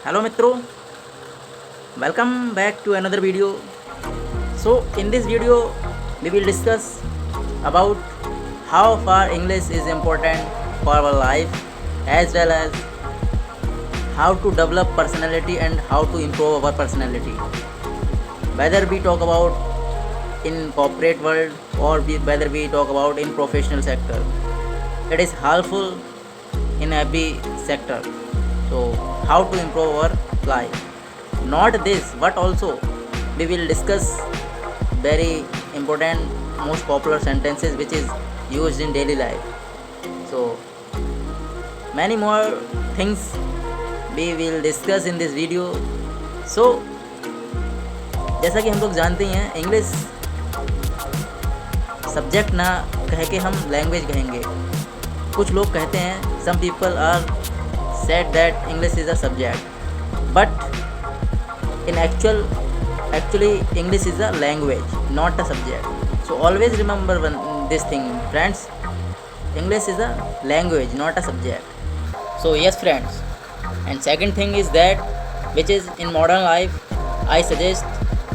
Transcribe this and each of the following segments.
Hello Mitro, welcome back to another video. So in this video we will discuss about how far English is important for our life, as well as how to develop personality and how to improve our personality. Whether we talk about in corporate world or whether we talk about in professional sector, it is helpful in every sector. So how to improve our life? Not this, but also we will discuss very important, most popular sentences which is used in daily life. So many more things we will discuss in this video. So जैसा कि हम लोग जानते ही हैं, English subject ना कह के हम लैंग्वेज कहेंगे. कुछ लोग कहते हैं, some people are said that English is a subject, but in actually English is a language, not a subject. So always remember this thing, friends. English is a language, not a subject. So yes friends, and second thing is that, which is in modern life, I suggest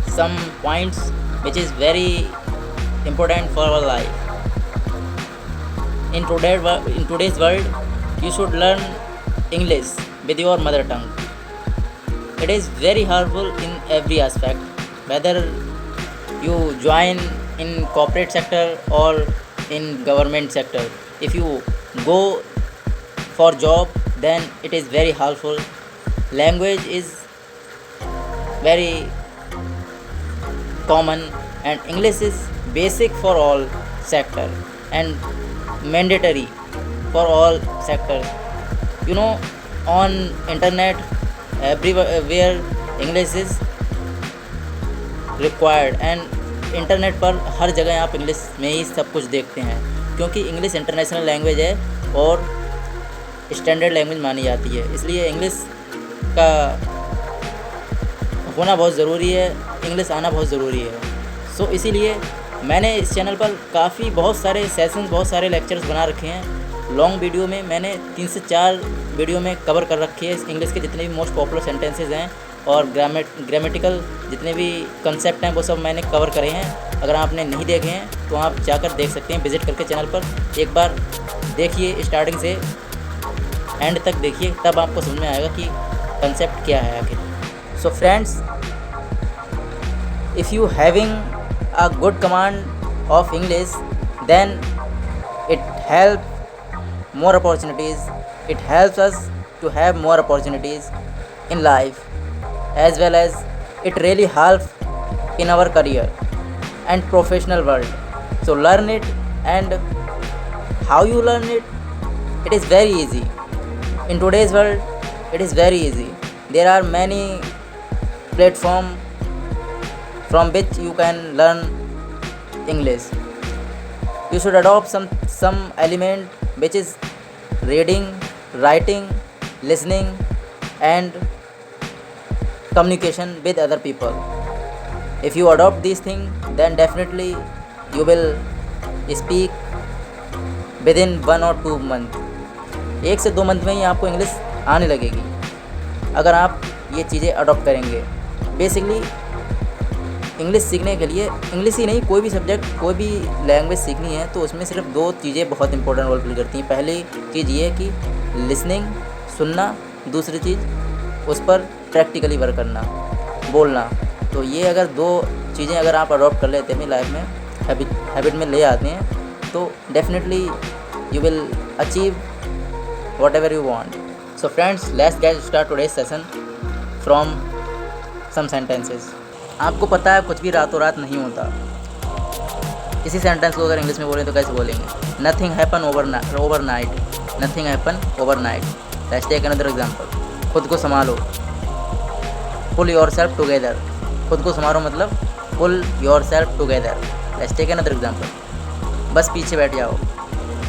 some points which is very important for our life. In today's world, you should learn English with your mother tongue. It is very helpful in every aspect, whether you join in corporate sector or in government sector. If you go for job, then it is very helpful. Language is very common, and English is basic for all sector and mandatory for all sectors. You know, on internet, everywhere English is required, and internet पर हर जगह आप English में ही सब कुछ देखते हैं, क्योंकि English international language है और स्टैंडर्ड लैंग्वेज मानी जाती है. इसलिए इंग्लिश का होना बहुत ज़रूरी है, इंग्लिश आना बहुत ज़रूरी है. सो इसीलिए मैंने इस चैनल पर बहुत सारे सेशंस, बहुत सारे लेक्चर्स बना रखे हैं. लॉन्ग वीडियो में मैंने 3 से 4 वीडियो में कवर कर रखी है इंग्लिश के जितने भी मोस्ट पॉपुलर सेंटेंसेज हैं और ग्रामेटिकल जितने भी कंसेप्ट हैं वो सब मैंने कवर करे हैं. अगर आपने नहीं देखे हैं तो आप जाकर देख सकते हैं, विज़िट करके चैनल पर एक बार देखिए, स्टार्टिंग से एंड तक देखिए, तब आपको समझ में आएगा कि कंसेप्ट क्या है आखिर. So friends, if you having a good command of English, then it helps more opportunities. It helps us to have more opportunities in life, as well as it really helps in our career and professional world. So learn it, and how you learn it? It is very easy. In today's world, it is very easy. There are many platforms from which you can learn English. You should adopt some element which is reading, writing, listening, and communication with other people. If you adopt these things, then definitely you will speak within 1 or 2 months. 1 से 2 month में ही आपको English आने लगेगी अगर आप ये चीज़ें adopt करेंगे. बेसिकली इंग्लिश सीखने के लिए, इंग्लिश ही नहीं, कोई भी सब्जेक्ट, कोई भी लैंग्वेज सीखनी है तो उसमें सिर्फ 2 चीज़ें बहुत इंपॉर्टेंट रोल प्ले करती हैं. पहली चीज़ ये है कि लिसनिंग, सुनना. दूसरी चीज़ उस पर प्रैक्टिकली वर्क करना, बोलना. तो ये अगर 2 चीज़ें अगर आप अडॉप्ट कर लेते हैं अपनी लाइफ में, हैबिट में ले आते हैं, तो definitely you will achieve whatever you want. So friends, let's get start today's session from some sentences. आपको पता है कुछ भी रातों रात नहीं होता. इसी सेंटेंस को अगर इंग्लिश में बोलें तो कैसे बोलेंगे? Nothing happen overnight. Nothing happen overnight. Let's take another example. खुद को संभालो. Pull yourself together. खुद को संभालो मतलब pull yourself together. Let's take another example. बस पीछे बैठ जाओ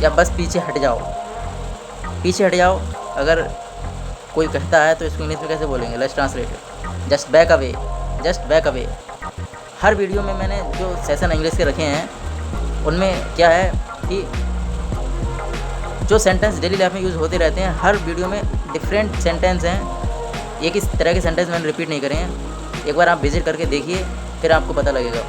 या बस पीछे हट जाओ. पीछे हट जाओ अगर कोई कहता है तो इसको इंग्लिश में कैसे बोलेंगे? Let's translate it. Just back away. Just back away. Her video में मैंने जो सेशन इंग्लिश के रखे हैं उनमें क्या है कि जो सेंटेंस डेली लाइफ में यूज़ होते रहते हैं, हर वीडियो में डिफरेंट सेंटेंस हैं एक इस तरह के सेंटेंस मैंने रिपीट नहीं करे हैं, एक बार आप विजिट करके देखिए, फिर आपको पता लगेगा।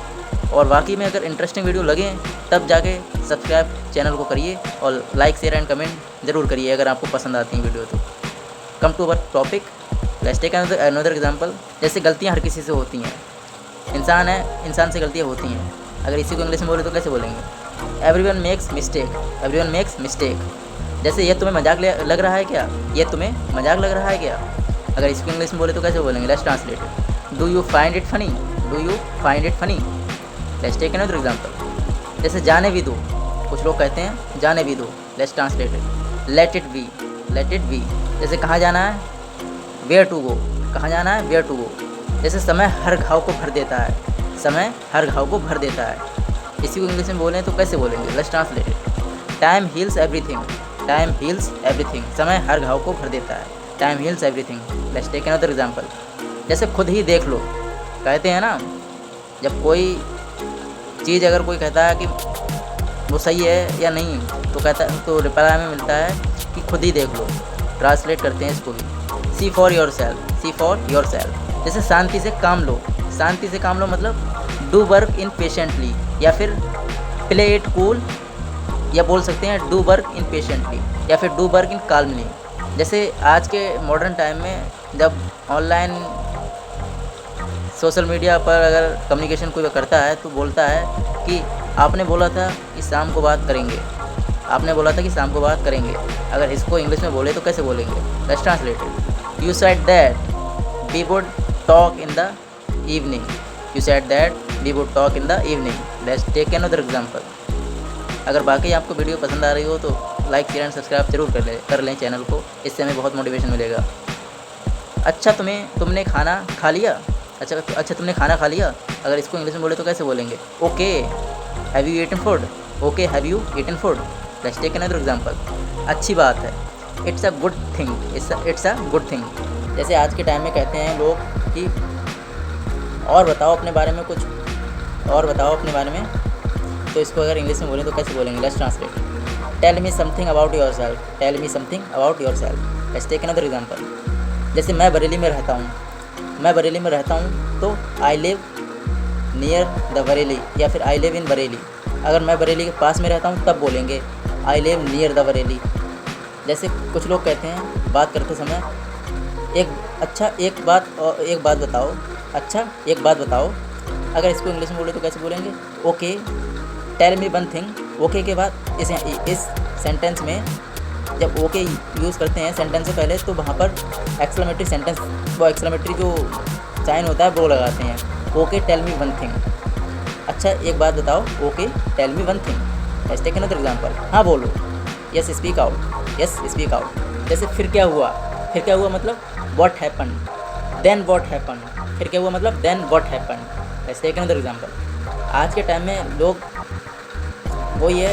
और वाकई में अगर इंटरेस्टिंग वीडियो लगे तब जाके सब्सक्राइब चैनल को करिए और लाइक शेयर एंड कमेंट ज़रूर करिए अगर आपको पसंद आती हैं वीडियो तो। Come to our topic, let's take another example. जैसे गलतियाँ हर किसी से होती हैं, इंसान है, इंसान से गलतियाँ होती हैं। अगर इसी को इंग्लिश में बोले तो कैसे बोलेंगे? Everyone makes mistake, everyone makes mistake. जैसे ये तुम्हें मजाक लग रहा है क्या? ये तुम्हें मजाक लग रहा है क्या? अगर इसको इंग्लिश में बोले तो कैसे बोलेंगे? Let's translate. Do you find it funny, do you find it funny. Let's take another example. जैसे जाने भी दो, कुछ लोग कहते हैं जाने भी दो। Let's translate it, let it be, let it be. जैसे कहाँ जाना है? वेयर टू गो, कहाँ जाना है? Where to go. जैसे समय हर घाव को भर देता है, समय हर घाव को भर देता है। इसी को इंग्लिश में बोलें तो कैसे बोलेंगे? Let's translate it. Time heals everything, time heals everything. समय हर घाव को भर देता है, time heals everything. Let's take another example. जैसे खुद ही देख लो, कहते हैं ना, जब कोई चीज़ अगर कोई कहता है कि वो सही है या नहीं, तो रिप्लाई में मिलता है कि खुद ही देख लो। ट्रांसलेट करते हैं इसको भी, see for yourself, see for yourself. जैसे शांति से काम लो, शांति से काम लो मतलब डू वर्क इन पेशेंटली, या फिर प्ले इट कूल, या बोल सकते हैं डू वर्क इन पेशेंटली, या फिर डू वर्क इन काल्मली। जैसे आज के मॉडर्न टाइम में जब ऑनलाइन सोशल मीडिया पर अगर कम्युनिकेशन कोई करता है तो बोलता है कि आपने बोला था कि शाम को बात करेंगे, आपने बोला था कि शाम को बात करेंगे। अगर इसको इंग्लिश में बोले तो कैसे बोलेंगे? Let's translate it. You said that we would talk in the evening, you said that we would talk in the evening. Let's take another example. अगर बाकी आपको वीडियो पसंद आ रही हो तो लाइक शेयर एंड सब्सक्राइब जरूर कर लें चैनल को, इससे हमें बहुत मोटिवेशन मिलेगा। अच्छा तुमने खाना खा लिया, अच्छा तुमने खाना खा लिया। अगर इसको इंग्लिश में बोले तो कैसे बोलेंगे? Okay have you eaten food, okay have you eaten food. Let's take another example. अच्छी बात है, it's a good thing, it's a good thing. जैसे आज के टाइम में कहते हैं लोग कि और बताओ अपने बारे में, कुछ और बताओ अपने बारे में, तो इसको अगर इंग्लिश में बोलें तो कैसे बोलेंगे? Let's translate. Tell me something about yourself, tell me something about your self. Let's take another example. जैसे मैं बरेली में रहता हूँ, मैं बरेली में रहता हूँ तो I live near the Bareilly, या फिर आई लिव इन बरेली। अगर मैं बरेली के पास में रहता हूँ तब बोलेंगे I live near the Bareilly. जैसे कुछ लोग कहते हैं बात करते समय एक बात बताओ, अच्छा एक बात बताओ। अगर इसको इंग्लिश में बोले तो कैसे बोलेंगे? Okay tell me one thing. Okay के बाद इस सेंटेंस में जब ओके यूज़ करते हैं सेंटेंस से पहले, तो वहाँ पर एक्सक्लेमेटरी सेंटेंस, वो एक्सक्लेमेटरी जो साइन होता है वो लगाते हैं। Okay tell me one thing, अच्छा एक बात बताओ, okay tell me one thing. Let's take another example. हाँ बोलो, yes speak out, yes speak out. जैसे फिर क्या हुआ, फिर क्या हुआ मतलब what happen, then what happen. फिर क्या हुआ मतलब then what happen. Let's take another example. आज के टाइम में लोग वो ये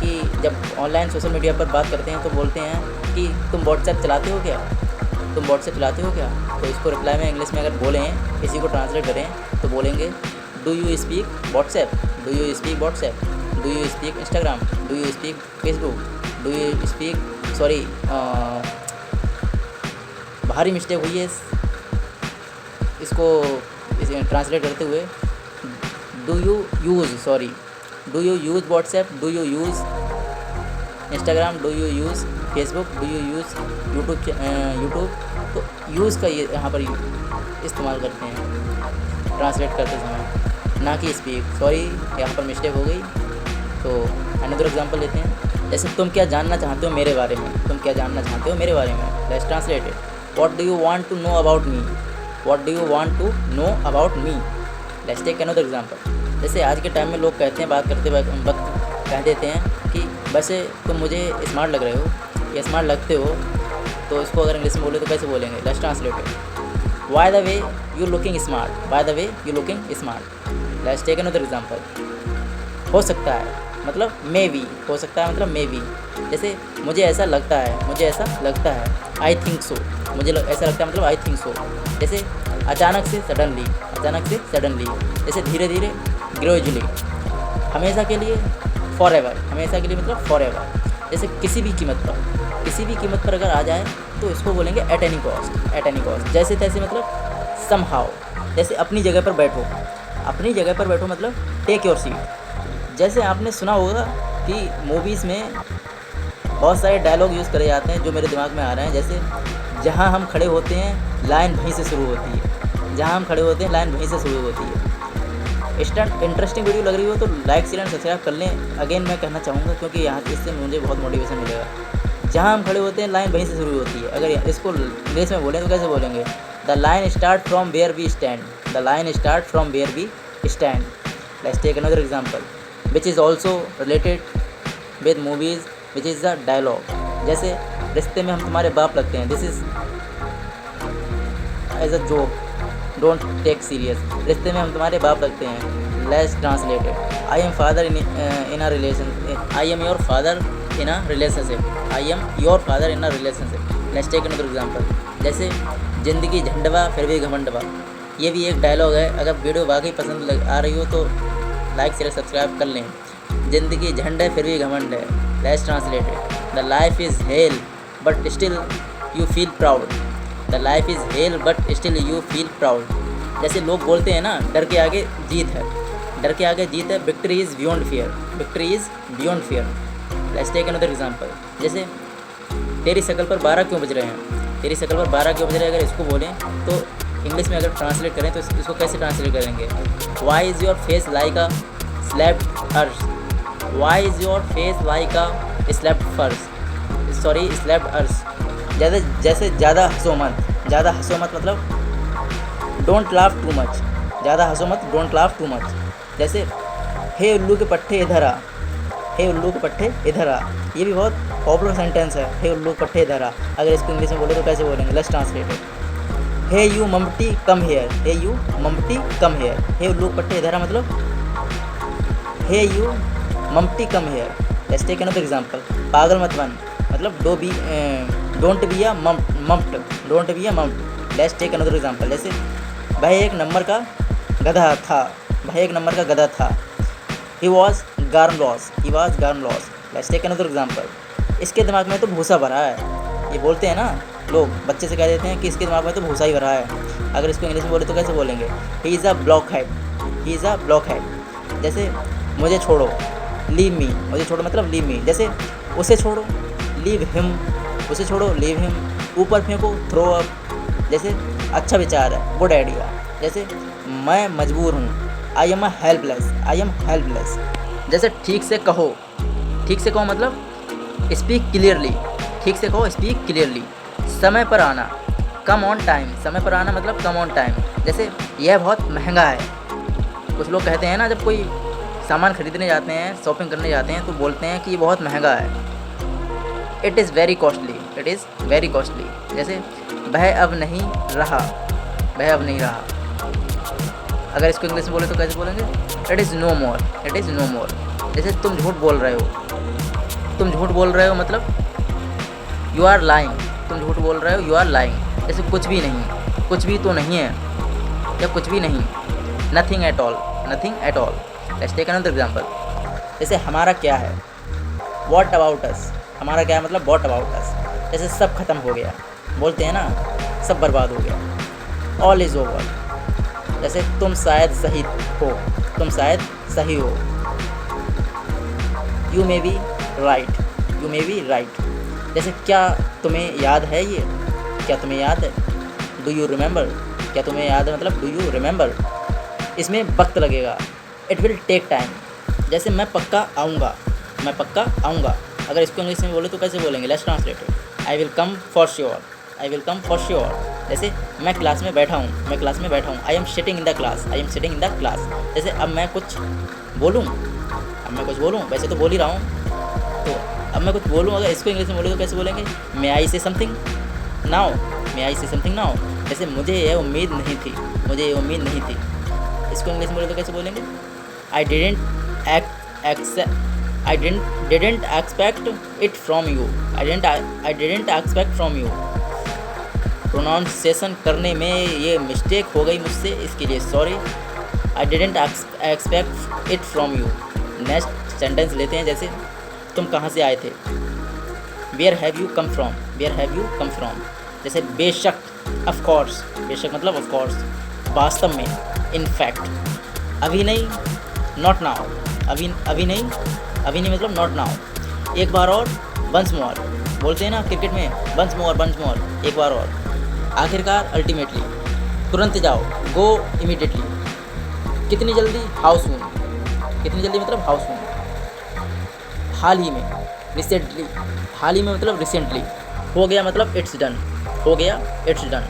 कि जब ऑनलाइन सोशल मीडिया पर बात करते हैं तो बोलते हैं कि तुम व्हाट्सएप चलाते हो क्या, तुम व्हाट्सएप चलाते हो क्या। तो इसको रिप्लाई में इंग्लिश में अगर बोलें, इसी को ट्रांसलेट करें तो बोलेंगे do you speak WhatsApp, do you speak WhatsApp, do you speak Instagram, do you speak Facebook, do you speak sorry भारी मिस्टेक हुई है इसको ट्रांसलेट करते हुए। Do you use WhatsApp, do you use Instagram, do you use Facebook, do you use YouTube. तो use का ये यहाँ पर इस्तेमाल करते हैं ट्रांसलेट करते समय, ना कि स्पीक। सॉरी यहाँ पर मिस्टेक हो गई। तो अनदर एग्जांपल लेते हैं। जैसे तुम क्या जानना चाहते हो मेरे बारे में, तुम क्या जानना चाहते हो मेरे बारे में। Let's translate it. What do you want to know about me, what do you want to know about me. Let's take another example. जैसे आज के टाइम में लोग कहते हैं, बात करते वक्त कह देते हैं कि वैसे तुम मुझे स्मार्ट लग रहे हो या स्मार्ट लगते हो। तो इसको अगर इंग्लिश में बोले तो कैसे बोलेंगे? Let's translate it. By the way you looking smart, by the way you looking smart. Let's take another example. हो सकता है मतलब मे बी, हो सकता है मतलब मे बी। जैसे मुझे ऐसा लगता है, मुझे ऐसा लगता है, आई थिंक सो। मुझे ऐसा लगता है मतलब आई थिंक सो। जैसे अचानक से सडनली, अचानक से सडनली। जैसे धीरे धीरे, ग्रेजुअली। हमेशा के लिए, फॉर एवर, हमेशा के लिए मतलब फॉर एवर। जैसे किसी भी कीमत पर, किसी भी कीमत पर अगर आ जाए तो इसको बोलेंगे at any cost, at any cost. जैसे तैसे मतलब समहाउ, जैसे अपनी जगह पर बैठो, अपनी जगह पर बैठो मतलब टेक योर सीट। जैसे आपने सुना होगा कि मूवीज़ में बहुत सारे डायलॉग यूज़ करे जाते हैं जो मेरे दिमाग में आ रहे हैं। जैसे जहाँ हम खड़े होते हैं लाइन वहीं से शुरू होती है, जहाँ हम खड़े होते हैं लाइन वहीं से शुरू होती है। इंटरेस्टिंग वीडियो लग रही हो तो लाइक शेयर एंड सब्सक्राइब कर लें। अगेन मैं कहना चाहूँगा क्योंकि यहाँ इससे मुझे बहुत मोटिवेशन मिलेगा। जहाँ हम खड़े होते हैं लाइन वहीं से शुरू होती है। अगर इसको इंग्लिश में बोलें तो कैसे बोलेंगे? The line start from where we stand, the line start from where we stand. Let's take another example which is also related with movies which is the dialogue. जैसे रिश्ते में हम तुम्हारे बाप लगते हैं, this is as a joke, don't take serious. रिश्ते में हम तुम्हारे बाप लगते हैं। Let's translated, I am father in a relation, I am your father in a relationship, I am your father in a relationship. Let's take another example. जैसे ज़िंदगी झंडवा फिर भी घमंडवा, ये भी एक डायलॉग है। अगर वीडियो वाकई पसंद आ रही हो तो लाइक शेयर सब्सक्राइब कर लें। ज़िंदगी झंड है फिर भी घमंड है। Let's translated, the life is hello but still you feel proud, the life is hello but still you feel proud. जैसे लोग बोलते हैं ना, डर के आगे जीत है, डर के आगे जीत है। Victory is beyond fear, victory is beyond fear. Let's take another example. जैसे तेरी शक्ल पर 12 क्यों बज रहे हैं, तेरी शक्ल पर 12 क्यों बज रहे हैं। अगर इसको बोलें तो इंग्लिश में अगर ट्रांसलेट करें तो इसको कैसे ट्रांसलेट करेंगे? Why is your face like a slapped earth, why is your face like a slapped फर्श, सॉरी स्लैप्ड अर्थ। जैसे ज़्यादा हंसो मत, ज़्यादा हंसो मत मतलब डोंट लाफ टू मच, ज़्यादा हंसो मत, डोंट लाफ टू मच। जैसे हे उल्लू के पट्टे इधर आ, हे उल्लू के पट्टे इधर आ, ये भी बहुत पॉपुलर सेंटेंस है, हे उल्लू के पट्टे इधर आ। अगर इसको इंग्लिश में बोले तो कैसे बोलेंगे? Let's translate it, hey you numpty come here, hey you numpty come here. हे उल्लू के पट्टे इधर आ मतलब hey you numpty come here. Let's take another example, पागल मत बन मतलब don't be a numpty, don't be a numpty. Let's take another example. जैसे वह एक नंबर का गधा था, वह एक नंबर का गधा था। He was gone loss, he was gone loss. Let's take another example. इसके दिमाग में तो भूसा भरा है, ये बोलते हैं ना लोग, बच्चे से कह देते हैं कि इसके दिमाग में तो भूसा ही भरा है। अगर इसको इंग्लिश में बोले तो कैसे बोलेंगे? He is a block head, he is a block head. जैसे मुझे छोड़ो, लीव मी, मुझे छोड़ो मतलब लीव मी। जैसे उसे छोड़ो, लीव हिम, उसे छोड़ो, लीव हिम। ऊपर फेंको, थ्रो अप। जैसे अच्छा विचार है, गुड आइडिया। जैसे मैं मजबूर हूँ, I am helpless, I am helpless. जैसे ठीक से कहो, ठीक से कहो मतलब स्पीक क्लियरली, ठीक से कहो स्पीक क्लियरली। समय पर आना, कम ऑन टाइम, समय पर आना मतलब कम ऑन टाइम। जैसे यह बहुत महंगा है, कुछ लोग कहते हैं ना जब कोई सामान खरीदने जाते हैं, शॉपिंग करने जाते हैं तो बोलते हैं कि ये बहुत महंगा है, it is very costly, it is very costly. जैसे वह अब नहीं रहा, वह अब नहीं रहा। अगर इसको इंग्लिश में बोले तो कैसे बोलेंगे? It is no more, it is no more. जैसे तुम झूठ बोल रहे हो, तुम झूठ बोल रहे हो मतलब यू आर लाइंग, तुम झूठ बोल रहे हो, यू आर लाइंग। जैसे कुछ भी नहीं, कुछ भी तो नहीं है या कुछ भी नहीं, nothing at all, nothing at all. Let's take another example. जैसे हमारा क्या है, व्हाट अबाउट अस, हमारा क्या है मतलब व्हाट अबाउट अस। जैसे सब खत्म हो गया, बोलते हैं ना सब बर्बाद हो गया, ऑल इज़ ओवर। जैसे तुम शायद सही हो, तुम शायद सही हो, you may be right, you may be right. जैसे क्या तुम्हें याद है ये, क्या तुम्हें याद है? डू यू रिमेंबर, क्या तुम्हें याद है मतलब डू यू रिमेंबर। इसमें वक्त लगेगा, इट विल टेक टाइम। जैसे मैं पक्का आऊँगा, मैं पक्का आऊँगा। अगर इसको इंग्लिश में बोले तो कैसे बोलेंगे? Let's translate it, I will come for sure, I will come for sure. जैसे मैं क्लास में बैठा हूँ, मैं क्लास में बैठा हूँ, I am sitting in the class, I am sitting in the class. जैसे अब मैं कुछ बोलूँ, अब मैं कुछ बोलूँ, वैसे तो बोल ही रहा हूँ, तो अब मैं कुछ बोलूँ। अगर इसको इंग्लिश में बोले तो कैसे बोलेंगे? मे आई से समथिंग नाउ, मे आई से समथिंग नाउ। जैसे मुझे ये उम्मीद नहीं थी, मुझे ये उम्मीद नहीं थी। इसको इंग्लिश में बोले तो कैसे बोलेंगे? I didn't expect it from you, I didn't expect from you. Pronunciation करने में ये मिस्टेक हो गई मुझसे, इसके लिए sorry. I didn't expect it from you. Next sentence लेते हैं। जैसे तुम कहाँ से आए थे, where have you come from, where have you come from. जैसे बेशक, ऑफ कोर्स, बेशक मतलब ऑफ कोर्स, वास्तव में, इन फैक्ट, अभी नहीं, नॉट नाउ, अभी नहीं मतलब नॉट नाउ, एक बार और, वंस मोर, बोलते हैं ना क्रिकेट में, वंस मोर, एक बार और, आखिरकार, अल्टीमेटली, तुरंत जाओ, गो इमीडिएटली, कितनी जल्दी, हाउ सून, कितनी जल्दी मतलब हाउ सून, हाल ही में, रिसेंटली, हाल ही में मतलब रिसेंटली, हो गया मतलब इट्स डन, हो गया इट्स डन।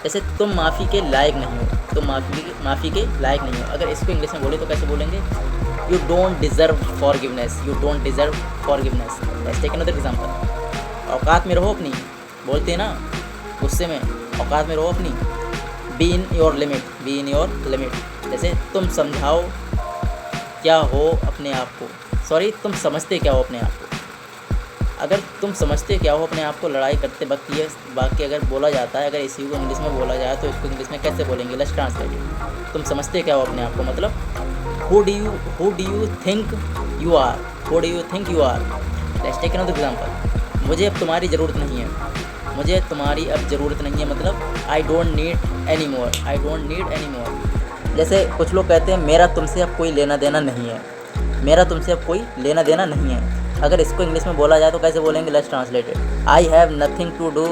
जैसे तुम माफ़ी के लायक नहीं हो, तुम माफ़ी के लायक नहीं हो, अगर इसको इंग्लिश में बोले तो कैसे बोलेंगे? You don't deserve forgiveness, you don't deserve forgiveness. Let's take another example. औकात में रहो अपनी, बोलते हैं ना गुस्से में, औकात में रहो अपनी, be in your limit, be in your limit. जैसे तुम समझाओ क्या हो अपने आप को, सॉरी तुम समझते क्या हो अपने आप को। अगर तुम समझते क्या हो अपने आप को, लड़ाई करते वक्त ये वाक्य अगर बोला जाता है, अगर इसी को इंग्लिश में बोला जाए तो इसको इंग्लिश में कैसे बोलेंगे? Let's translate it. तुम समझते क्या हो अपने आप को मतलब who do you think you are, who do you think you are. Let's take another example. मुझे अब तुम्हारी ज़रूरत नहीं है, मुझे तुम्हारी अब ज़रूरत नहीं है मतलब I don't need any more, I don't need any more. जैसे कुछ लोग कहते हैं मेरा तुमसे अब कोई लेना देना नहीं है, मेरा तुमसे अब कोई लेना देना नहीं है। अगर इसको इंग्लिश में बोला जाए तो कैसे बोलेंगे? Let's translate it. I have nothing to do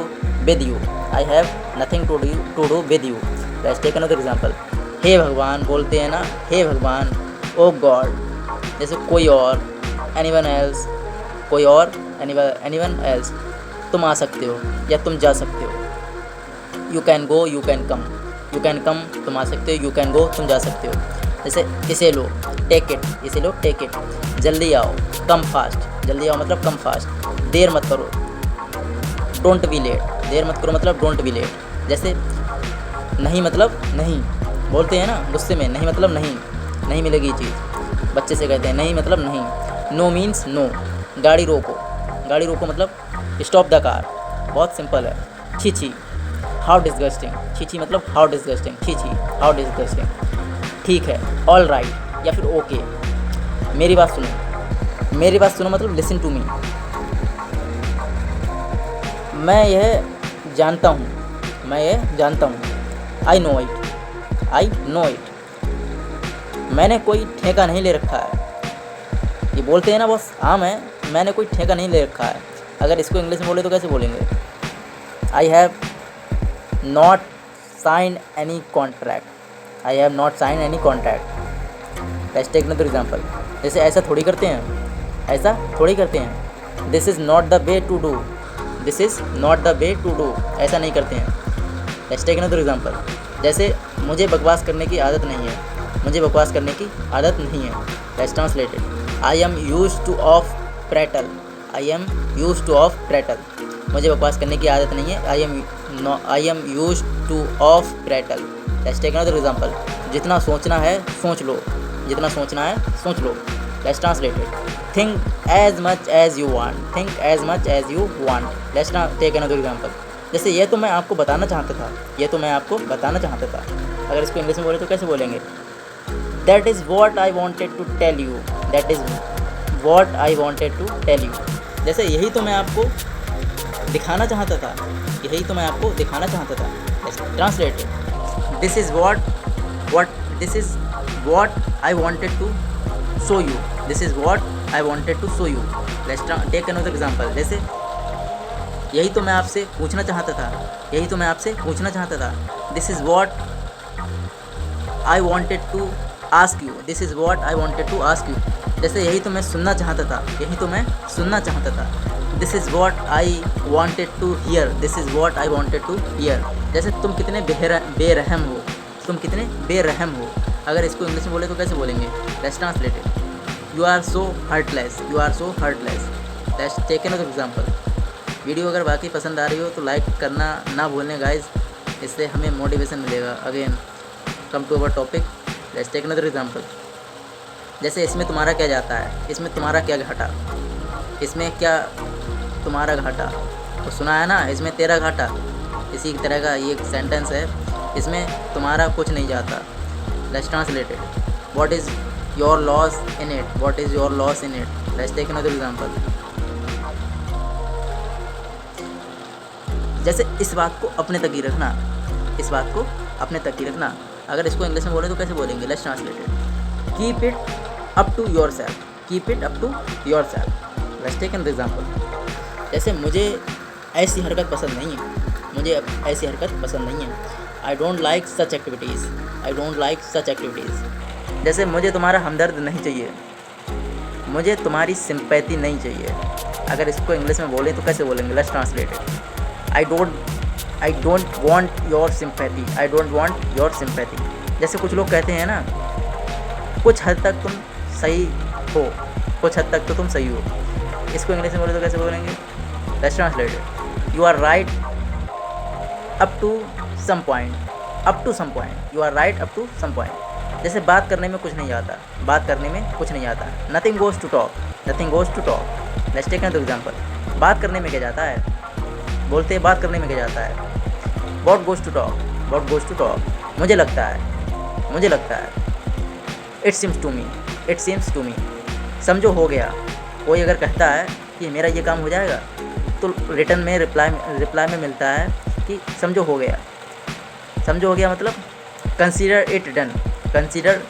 with you, I have nothing to do with you. Let's take another example. हे भगवान, बोलते हैं ना हे भगवान, ओ गॉड, जैसे कोई और, एनीवन एल्स, कोई और, एनीवन एल्स, तुम आ सकते हो या तुम जा सकते हो। You can go, you can come, you can come, तुम आ सकते हो, यू कैन गो, तुम जा सकते हो। जैसे इसे लो, टेक इट, इसे लो, टेक इट। जल्दी आओ, कम फास्ट, जल्दी आओ मतलब कम फास्ट। देर मत करो, डोंट बी लेट, देर मत करो मतलब डोंट बी लेट। जैसे नहीं मतलब नहीं, बोलते हैं ना गुस्से में, नहीं मतलब नहीं, नहीं मिलेगी चीज़, बच्चे से कहते हैं नहीं मतलब नहीं। नो मीन्स नो, गाड़ी रोको, गाड़ी रोको मतलब स्टॉप द कार, बहुत सिंपल है। छी छी, हाउ डिस्गस्टिंग, छी छी मतलब हाउ डिस्गस्टिंग, छी छी, हाउ डिस्गस्टिंग। ठीक है, ऑल राइट या फिर ओके। मेरी बात सुनो, मेरी बात सुनो मतलब लिसन टू मी। मैं यह जानता हूँ, मैं यह जानता हूँ। I know it, I know it. मैंने कोई ठेका नहीं ले रखा है, ये बोलते हैं ना बस आम है, मैंने कोई ठेका नहीं ले रखा है। अगर इसको इंग्लिश में बोले तो कैसे बोलेंगे? I have not sign any contract, I have not sign any contract. Let's take another example. जैसे ऐसा थोड़ी करते हैं, ऐसा थोड़ी करते हैं। This is not the way to do, this is not the way to do, ऐसा नहीं करते हैं। Let's take another example. जैसे मुझे बकवास करने की आदत नहीं है, मुझे बकवास करने की आदत नहीं है। Let's translate it. I am used to of prattle, I am used to of prattle. मुझे बकवास करने की आदत नहीं है, I am used to of prattle. Let's take another example. जितना सोचना है सोच लो, जितना सोचना है सोच लो। Let's translate it. Think as much as you want, think as much as you want. Let's take another example. जैसे ये तो मैं आपको बताना चाहता था, ये तो मैं आपको बताना चाहता था। अगर इसको इंग्लिश में बोले तो कैसे बोलेंगे? That is what I wanted to tell you, that is what I wanted to tell you. जैसे यही तो मैं आपको दिखाना चाहता था, यही तो मैं आपको दिखाना चाहता था। Translate it. This is this is what I wanted to show you, this is what I wanted to show you. Let's take another example. जैसे यही तो मैं आपसे पूछना चाहता था, यही तो मैं आपसे पूछना चाहता था। This is what I wanted to ask you, this is what I wanted to ask you. जैसे यही तो मैं सुनना चाहता था, यही तो मैं सुनना चाहता था। This is what I wanted to hear, this is what I wanted to hear. जैसे तुम कितने बेरहम हो, तुम कितने बेरहम हो। अगर इसको इंग्लिश में बोले तो कैसे बोलेंगे? Let's translate it. You are so heartless, you are so heartless. Let's take another example. Video अगर बाकी पसंद आ रही हो तो लाइक करना ना भूलने गाइज, इससे हमें मोटिवेशन मिलेगा। Again come to our topic. Let's take another example. जैसे इसमें तुम्हारा क्या जाता है, इसमें तुम्हारा क्या घाटा, इसमें क्या तुम्हारा घाटा, तो सुना है ना, इसमें तेरा घाटा। इसी तरह का ये एक सेंटेंस है, इसमें तुम्हारा कुछ नहीं जाता। Let's translate it. What is your loss in it, what is your loss in it. Let's take another example. जैसे इस बात को अपने तक ही रखना, इस बात को अपने तक ही रखना। अगर इसको इंग्लिश में बोले तो कैसे बोलेंगे? Let's translated. Keep it up to your self, keep it up to your self. Let's take an example. जैसे मुझे ऐसी हरकत पसंद नहीं है, मुझे ऐसी हरकत पसंद नहीं है। I don't like such activities, I don't like such activities. जैसे मुझे तुम्हारा हमदर्द नहीं चाहिए, मुझे तुम्हारी सिंपैथी नहीं चाहिए। अगर इसको इंग्लिश में बोलें तो कैसे बोलेंगे? Let's translate it. I don't want your sympathy, I don't want your sympathy. जैसे कुछ लोग कहते हैं ना, कुछ हद तक तुम सही हो, कुछ हद तक तो तुम सही हो। इसको इंग्लिश में बोले तो कैसे बोलेंगे? Let's translate it. You are right up to some point, up to some point, you are right up to some point. जैसे बात करने में कुछ नहीं आता, बात करने में कुछ नहीं आता। Nothing goes to talk, nothing goes to talk. Let's take an example. बात करने में क्या जाता है? बोलते हैं बात करने में क्या जाता है? What goes to talk, what goes to talk. मुझे लगता है, मुझे लगता है। It seems to me, it seems to me. समझो हो गया। कोई अगर कहता है कि मेरा ये काम हो जाएगा, तो रिटर्न में रिप्लाई में मिलता है कि समझो हो गया। समझो हो गया मतलब consider it done, consider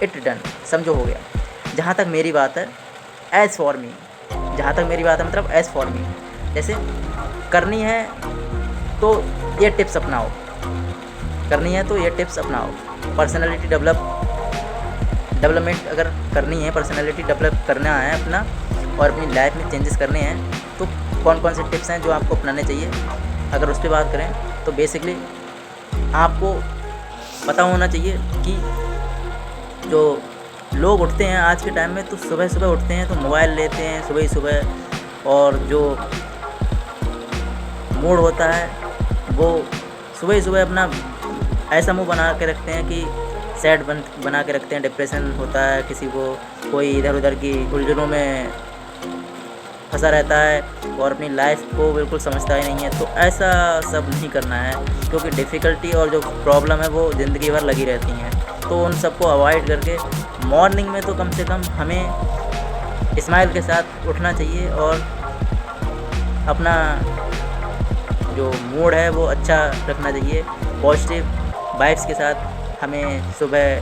it done, समझो हो गया। जहाँ तक मेरी बात है, एज़ फॉर मी, जहाँ तक मेरी बात है मतलब एज़ फॉर मी। जैसे करनी है तो ये टिप्स अपनाओ, करनी है तो ये टिप्स अपनाओ। पर्सनैलिटी डेवलपमेंट अगर करनी है, पर्सनैलिटी डेवलप करना है अपना और अपनी लाइफ में चेंजेस करने हैं, तो कौन कौन से टिप्स हैं जो आपको अपनाने चाहिए? अगर उस पर बात करें तो बेसिकली आपको पता होना चाहिए कि जो लोग उठते हैं आज के टाइम में, तो सुबह सुबह उठते हैं तो मोबाइल लेते हैं सुबह ही सुबह, और जो मूड होता है वो सुबह ही सुबह अपना ऐसा मुंह बना के रखते हैं कि सैड बना के रखते हैं। डिप्रेशन होता है किसी को, कोई इधर उधर की उलझनों में फंसा रहता है और अपनी लाइफ को बिल्कुल समझता ही नहीं है। तो ऐसा सब नहीं करना है, क्योंकि डिफ़िकल्टी और जो प्रॉब्लम है वो ज़िंदगी भर लगी रहती हैं। तो उन सबको अवॉइड करके मॉर्निंग में तो कम से कम हमें स्माइल के साथ उठना चाहिए और अपना जो मूड है वो अच्छा रखना चाहिए। पॉजिटिव वाइब्स के साथ हमें सुबह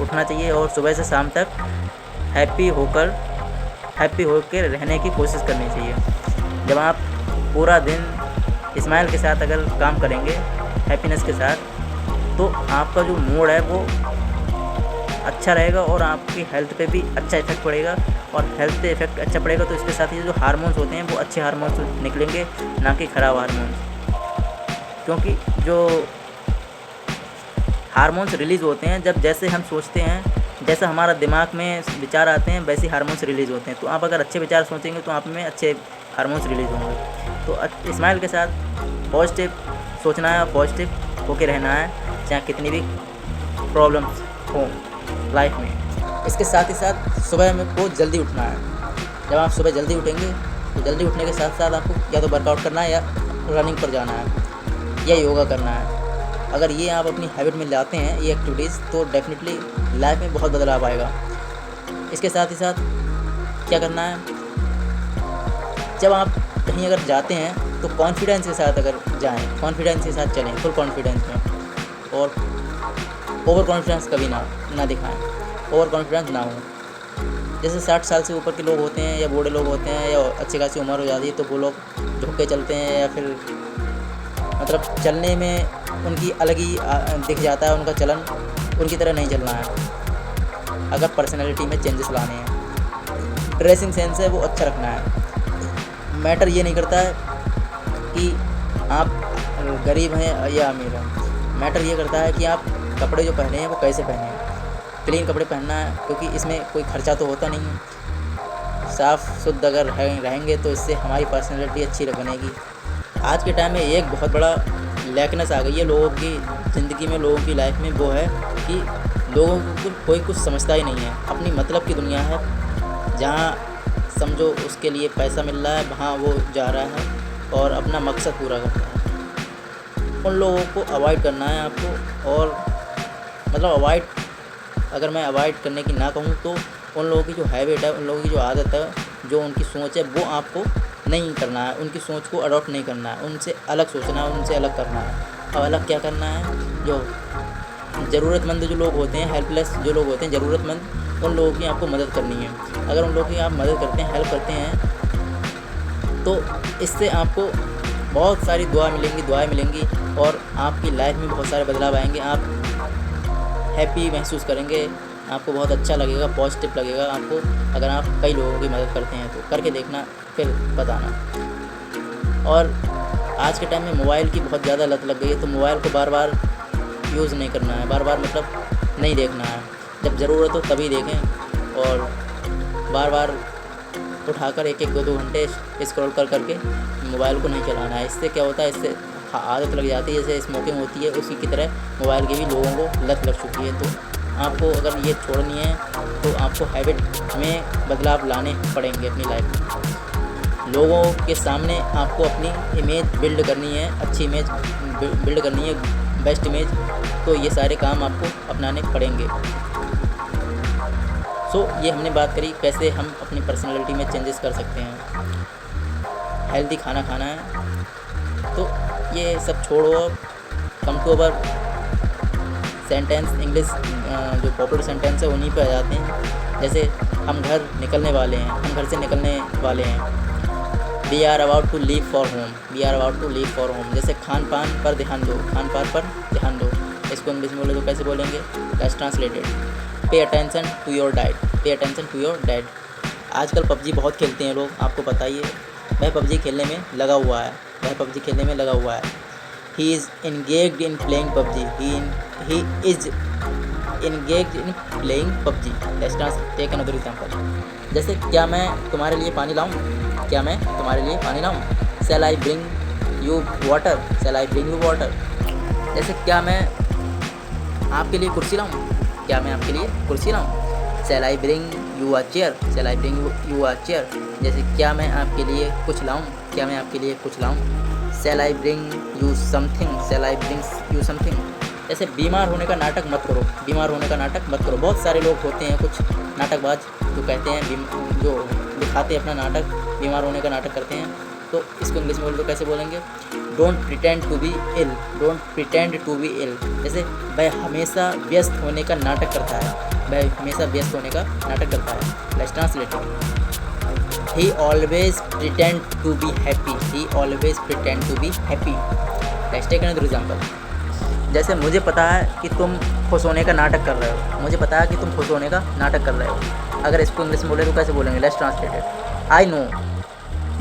उठना चाहिए और सुबह से शाम तक हैप्पी होकर रहने की कोशिश करनी चाहिए। जब आप पूरा दिन स्माइल के साथ अगर काम करेंगे, हैप्पीनेस के साथ, तो आपका जो मूड है वो अच्छा रहेगा और आपकी हेल्थ पे भी अच्छा इफेक्ट पड़ेगा। और हेल्थ पे इफेक्ट अच्छा पड़ेगा तो इसके साथ ही जो हार्मोन्स होते हैं वो अच्छे हार्मोन्स निकलेंगे, ना कि ख़राब हार्मोन्स। क्योंकि जो हार्मोन्स रिलीज़ होते हैं जब जैसे हम सोचते हैं, जैसा हमारा दिमाग में विचार आते हैं, वैसे हार्मोन्स रिलीज़ होते हैं। तो आप अगर अच्छे विचार सोचेंगे तो आप में अच्छे हार्मोन्स रिलीज़ होंगे। तो स्माइल के साथ पॉजिटिव सोचना है और पॉजिटिव होकर रहना है, चाहे कितनी भी प्रॉब्लम्स हो लाइफ में। इसके साथ ही साथ सुबह में को जल्दी उठना है। जब आप सुबह जल्दी उठेंगे तो जल्दी उठने के साथ साथ आपको या तो वर्कआउट करना है या रनिंग पर जाना है या योगा करना है। अगर ये आप अपनी हैबिट में लाते हैं ये एक्टिविटीज़, तो डेफिनेटली लाइफ में बहुत बदलाव आएगा। इसके साथ ही साथ क्या करना है, जब आप कहीं अगर जाते हैं तो कॉन्फिडेंस के साथ अगर जाएं, कॉन्फिडेंस के साथ चलें, फुल कॉन्फिडेंस में। और ओवर कॉन्फिडेंस कभी ना दिखाएं, ओवर कॉन्फिडेंस ना हो। जैसे 60 साल से ऊपर के लोग होते हैं या बूढ़े लोग होते हैं या अच्छी खासी उम्र हो जाती है, तो वो लोग झुक के चलते हैं या फिर मतलब चलने में उनकी अलग ही दिख जाता है उनका चलन, उनकी तरह नहीं चलना है। अगर पर्सनैलिटी में चेंजेस लाने हैं, ड्रेसिंग सेंस है वो अच्छा रखना है। मैटर ये नहीं करता है कि आप गरीब हैं या अमीर हैं, मैटर ये करता है कि आप कपड़े जो पहने हैं वो कैसे पहने हैं। क्लीन कपड़े पहनना है, क्योंकि इसमें कोई खर्चा तो होता नहीं है। साफ़ शुद्ध अगर रहेंगे तो इससे हमारी पर्सनैलिटी अच्छी बनेगी। आज के टाइम में एक बहुत बड़ा लैकनेस आ गई है लोगों की ज़िंदगी में, लोगों की लाइफ में, वो है कि लोगों को कोई कुछ समझता ही नहीं है। अपनी मतलब की दुनिया है, जहाँ समझो उसके लिए पैसा मिल रहा है वहाँ वो जा रहा है और अपना मकसद पूरा करता है। उन लोगों को अवॉइड करना है आपको। और मतलब अवॉइड, अगर मैं अवॉइड करने की ना कहूँ तो उन लोगों की जो हैबिट है, उन लोगों की जो आदत है, जो उनकी सोच है, वो आपको नहीं करना है, उनकी सोच को अडॉप्ट नहीं करना है, उनसे अलग सोचना है, उनसे अलग करना है। अब अलग क्या करना है, जो ज़रूरतमंद जो लोग होते हैं, हेल्पलेस जो लोग होते हैं, ज़रूरतमंद, उन लोगों की आपको मदद करनी है। अगर उन लोगों की आप मदद करते हैं, हेल्प करते हैं, तो इससे आपको बहुत सारी दुआएं मिलेंगी और आपकी लाइफ में बहुत सारे बदलाव आएंगे। आप हैप्पी महसूस करेंगे, आपको बहुत अच्छा लगेगा, पॉजिटिव लगेगा आपको। अगर आप कई लोगों की मदद करते हैं तो करके देखना, फिर बताना। और आज के टाइम में मोबाइल की बहुत ज़्यादा लत लग गई है, तो मोबाइल को बार बार यूज़ नहीं करना है, बार बार मतलब नहीं देखना है। जब ज़रूरत हो तभी देखें और बार बार उठाकर 1-1 2-2 घंटे स्क्रॉल कर करके मोबाइल को नहीं चलाना है। इससे क्या होता है, इससे आदत लग जाती है, जैसे स्मोकिंग होती है उसी की तरह मोबाइल की भी लोगों को लत लग चुकी है। तो आपको अगर ये छोड़नी है तो आपको हैबिट में बदलाव लाने पड़ेंगे अपनी लाइफ में। लोगों के सामने आपको अपनी इमेज बिल्ड करनी है, अच्छी इमेज बिल्ड करनी है, बेस्ट इमेज। तो ये सारे काम आपको अपनाने पड़ेंगे। ये हमने बात करी कैसे हम अपनी पर्सनालिटी में चेंजेस कर सकते हैं। हेल्दी खाना खाना है, तो ये सब छोड़ो, come to our sentence English जो पॉपुलर सेंटेंस है उन्हीं पे आ जाते हैं। जैसे हम घर निकलने वाले हैं, हम घर से निकलने वाले हैं। We are about to leave for home, we are about to leave for home. जैसे खान पान पर ध्यान दो, खान पान पर ध्यान दो। इसको इंग्लिश में बोले तो कैसे बोलेंगे, that's translated pay attention to your diet, pay attention to your diet. आजकल पबजी बहुत खेलते हैं लोग, आपको पता ही है। वह पबजी खेलने में लगा हुआ है, वह पबजी खेलने में लगा हुआ है। He is engaged in playing PUBG, he is engaged in playing PUBG। Let's take another example। जैसे क्या मैं तुम्हारे लिए पानी लाऊं, क्या मैं तुम्हारे लिए पानी लाऊं। Shall I bring you water, shall I bring you water। जैसे क्या मैं आपके लिए कुर्सी लाऊं, क्या मैं आपके लिए कुर्सी लाऊं। Shall I bring you a chair, shall I bring you a chair। जैसे क्या मैं आपके लिए कुछ लाऊं, क्या मैं आपके लिए कुछ लाऊं। Shall I bring you something, shall I bring you something। जैसे बीमार होने का नाटक मत करो, बीमार होने का नाटक मत करो। बहुत सारे लोग होते हैं कुछ नाटकबाज जो कहते हैं, जो दिखाते हैं अपना नाटक, बीमार होने का नाटक करते हैं। तो इसको इंग्लिश में बोले तो कैसे बोलेंगे, don't pretend to be ill, don't pretend to be ill. जैसे वह हमेशा व्यस्त होने का नाटक करता है, वह हमेशा व्यस्त होने का नाटक करता है। Let's translate. He always pretend to be happy, he always pretend to be happy। Let's take another example। जैसे मुझे पता है कि तुम खुश होने का नाटक कर रहे हो, मुझे पता है कि तुम खुश होने का नाटक कर रहे हो। अगर इसको इंग्लिश में बोले तो कैसे बोलेंगे, let's translated. I know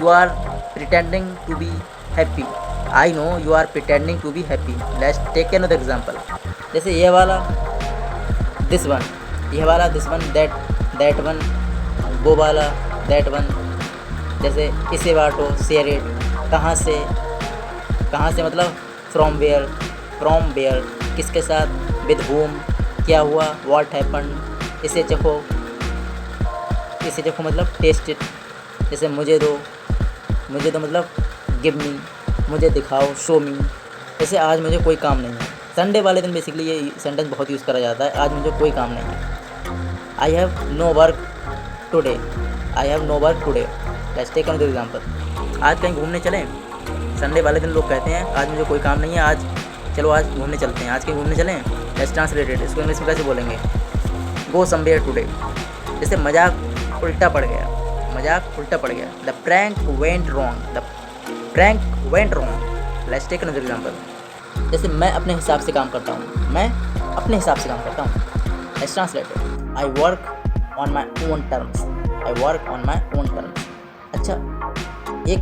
you are pretending to be happy, I know you are pretending to be happy. Let's take another example. जैसे ये वाला दिस वन, यह वाला दिस वन, दैट वन, वो वाला दैट वन। जैसे इसे बांटो, शेयर इट। कहाँ से, कहाँ से मतलब फ्रॉम वेयर, फ्रॉम वेयर, किसके साथ, विद होम, क्या हुआ, व्हाट हैपन्ड। इसे चखो, इसे चखो मतलब टेस्ट इट। जैसे मुझे दो, मुझे दो मतलब गिव मी, मुझे दिखाओ, शो मी। जैसे आज मुझे कोई काम नहीं है, संडे वाले दिन बेसिकली ये सेंटेंस बहुत यूज़ करा जाता है, आज मुझे कोई काम नहीं है। I have no work today, I have no work today. Let's take another example. आज कहीं घूमने चलें, संडे वाले दिन लोग कहते हैं आज मुझे कोई काम नहीं है, आज चलो आज घूमने चलते हैं, आज कहीं घूमने चलें। Let's translated. इसको इंग्लिश में कैसे बोलेंगे, गो समवेयर टुडे। जैसे मजाक उल्टा पड़ गया, मजाक उल्टा पड़ गया। The prank went wrong, the prank went wrong. Let's take another example. जैसे मैं अपने हिसाब से काम करता हूँ, मैं अपने हिसाब से काम करता हूँ। Let's translated. I work on my own terms, I work on my own terms. अच्छा, एक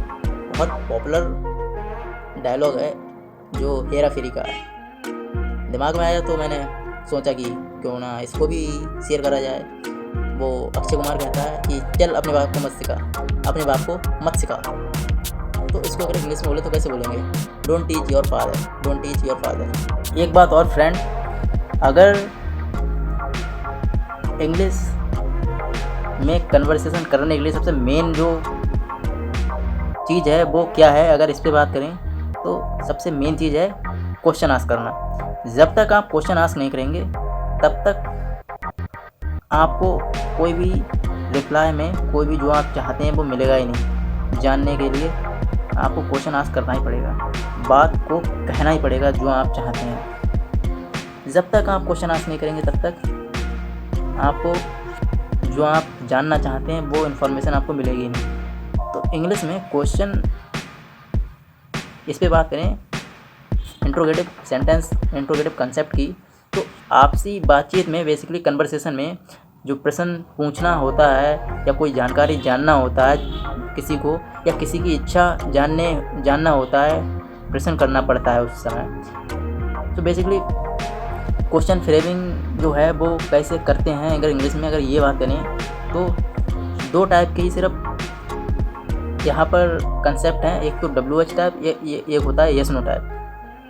बहुत पॉपुलर डायलॉग है जो हेरा फेरी का है, दिमाग में आया तो मैंने सोचा कि क्यों ना इसको भी शेयर करा जाए। वो अक्षय कुमार कहता है कि चल अपने बाप को मत सिखा, अपने बाप को मत सिखा। तो इसको अगर इंग्लिश में बोले तो कैसे बोलेंगे, don't teach your father, don't teach your father. एक बात और फ्रेंड, अगर इंग्लिश में कन्वर्सेशन करने के लिए सबसे मेन जो चीज़ है वो क्या है, अगर इस पे बात करें तो सबसे मेन चीज़ है क्वेश्चन आस्क करना। जब तक आप क्वेश्चन आस्क नहीं करेंगे तब तक आपको कोई भी रिप्लाई में कोई भी जो आप चाहते हैं वो मिलेगा ही नहीं। जानने के लिए आपको क्वेश्चन आस्क करना ही पड़ेगा, बात को कहना ही पड़ेगा जो आप चाहते हैं। जब तक आप क्वेश्चन आस्क नहीं करेंगे तब तक आपको जो आप जानना चाहते हैं वो इन्फॉर्मेशन आपको मिलेगी नहीं। तो इंग्लिश में क्वेश्चन, इस पे बात करें इंट्रोगेटिव सेंटेंस, इंट्रोगेटिव कंसेप्ट की, तो आपसी बातचीत में बेसिकली कन्वर्सेशन में जो प्रश्न पूछना होता है या कोई जानकारी जानना होता है किसी को, या किसी की इच्छा जानना होता है, प्रश्न करना पड़ता है उस समय। तो बेसिकली क्वेश्चन फ्रेमिंग जो है वो कैसे करते हैं अगर इंग्लिश में अगर ये बात करें तो 2 टाइप के ही सिर्फ यहाँ पर कंसेप्ट हैं। एक तो WH टाइप, एक होता है येस नो टाइप।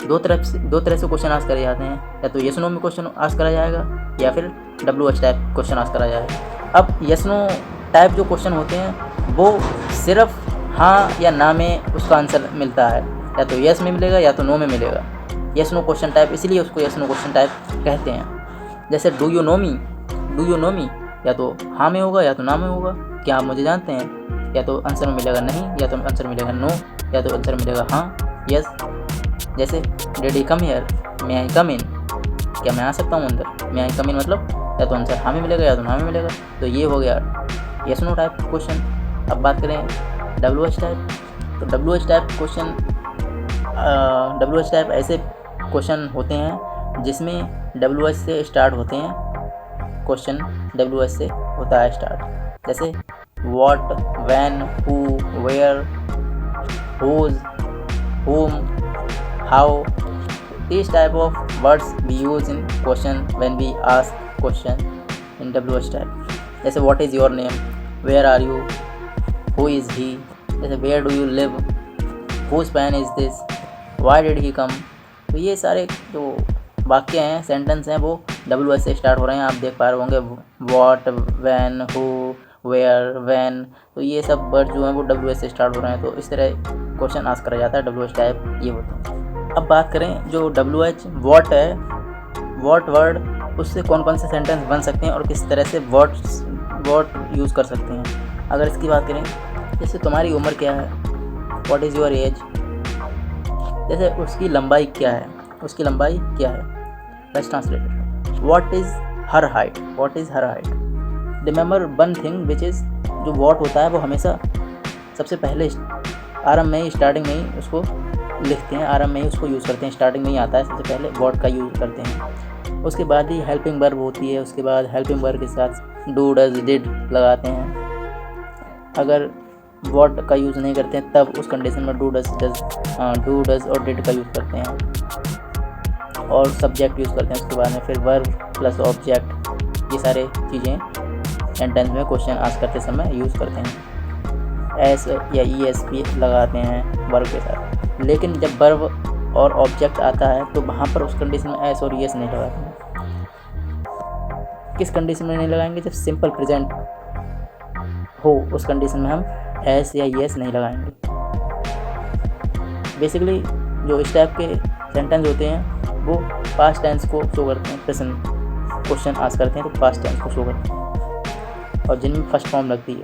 दो तरह से क्वेश्चन आस्क करे जाते हैं, या तो येस नो में क्वेश्चन आस्क करा जाएगा या फिर WH टाइप क्वेश्चन आस्क करा जाएगा। अब येस नो टाइप जो क्वेश्चन होते हैं वो सिर्फ हाँ या ना में उसका आंसर मिलता है, या तो येस में मिलेगा या तो नो में मिलेगा। येस नो क्वेश्चन टाइप, इसीलिए उसको येस नो क्वेश्चन टाइप कहते हैं। जैसे डू यू नो मी, या तो हाँ में होगा या तो ना में होगा, क्या आप मुझे जानते हैं, या तो आंसर में मिलेगा नहीं, या तो आंसर मिलेगा नो, या तो आंसर मिलेगा हाँ, यस। जैसे डिड ही कम हियर, मे आई कम इन, क्या मैं आ सकता हूँ अंदर, मे आई कम इन मतलब या तो आंसर हाँ में मिलेगा या तो ना में मिलेगा। तो ये हो गया येस नो टाइप क्वेश्चन। अब बात करें WH टाइप, तो WH type question, WH type ऐसे क्वेश्चन होते हैं जिसमें WH से स्टार्ट होते हैं, क्वेश्चन WH से होता है स्टार्ट। जैसे what, when, who, where, whose, whom, how, these type of words we use in question when we ask question in WH type. जैसे what is your name, where are you, who is he, जैसे where do you live, whose pen is this, why did he come। तो ये सारे जो वाक्य हैं, sentence हैं, वो WH से स्टार्ट हो रहे हैं। आप देख पा रहे होंगे what, when, who, where, when, तो ये सब वर्ड जो हैं वो WH से स्टार्ट हो रहे हैं। तो इस तरह क्वेश्चन आस्क करा जाता है, WH टाइप ये होता है। अब बात करें जो WH व्हाट है, व्हाट वर्ड, उससे कौन कौन से सेंटेंस बन सकते हैं और किस तरह से व्हाट यूज़ कर सकते हैं। अगर इसकी बात करें, जैसे तुम्हारी उम्र क्या है, व्हाट इज़ योर एज, जैसे उसकी लंबाई क्या है, उसकी लंबाई क्या है। Let's translate, what is her height, what is her height. Remember one thing which is, जो व्हाट होता है वो हमेशा सबसे पहले आरंभ में ही, स्टार्टिंग में ही उसको लिखते हैं, आरंभ में ही उसको यूज़ करते हैं, स्टार्टिंग में ही आता है, सबसे पहले व्हाट का यूज़ करते हैं। उसके बाद ही हेल्पिंग वर्ब होती है, उसके बाद हेल्पिंग वर्ब के साथ डू, डज, डिड लगाते हैं। अगर व्हाट का यूज़ नहीं करते हैं तब उस कंडीशन में डू, डज और डिड का यूज़ करते हैं, और सब्जेक्ट यूज़ करते हैं। उसके बाद में फिर वर्ब प्लस ऑब्जेक्ट, ये सारे चीज़ें सेंटेंस में क्वेश्चन आस्क करते समय यूज़ करते हैं। एस या ESP लगाते हैं वर्ब के साथ। लेकिन जब वर्ब और ऑब्जेक्ट आता है तो वहाँ पर उस कंडीशन में एस और ES नहीं लगाते हैं। किस कंडीशन में नहीं लगाएंगे, जब सिंपल प्रेजेंट हो उस कंडीशन में हम एस या ES नहीं लगाएंगे। बेसिकली जो इस टाइप के सेंटेंस होते हैं वो पास्ट टेंस को शो करते हैं, प्रेजेंट क्वेश्चन आस्क करते हैं तो पास्ट टेंस को शो करते हैं, और जिनमें फर्स्ट फॉर्म लगती है।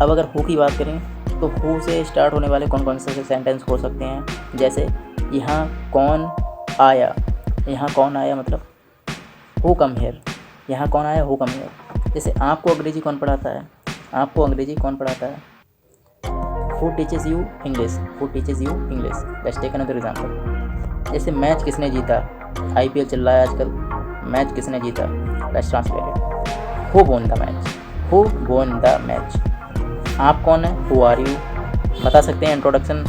अब अगर हु की बात करें तो हु से स्टार्ट होने वाले कौन कौन से सेंटेंस हो सकते हैं। जैसे यहाँ कौन आया, यहाँ कौन आया मतलब हु कम हियर, यहाँ कौन आया, हु कम हियर। जैसे आपको अंग्रेजी कौन पढ़ाता है, आपको अंग्रेजी कौन पढ़ाता है। Who teaches you English, who teaches you English. Let's take another example. जैसे मैच किसने जीता, IPL चल रहा है आजकल, मैच किसने जीता। Let's translate, who won the match, who won the match. आप कौन है, हु आर यू। बता सकते हैं इंट्रोडक्शन,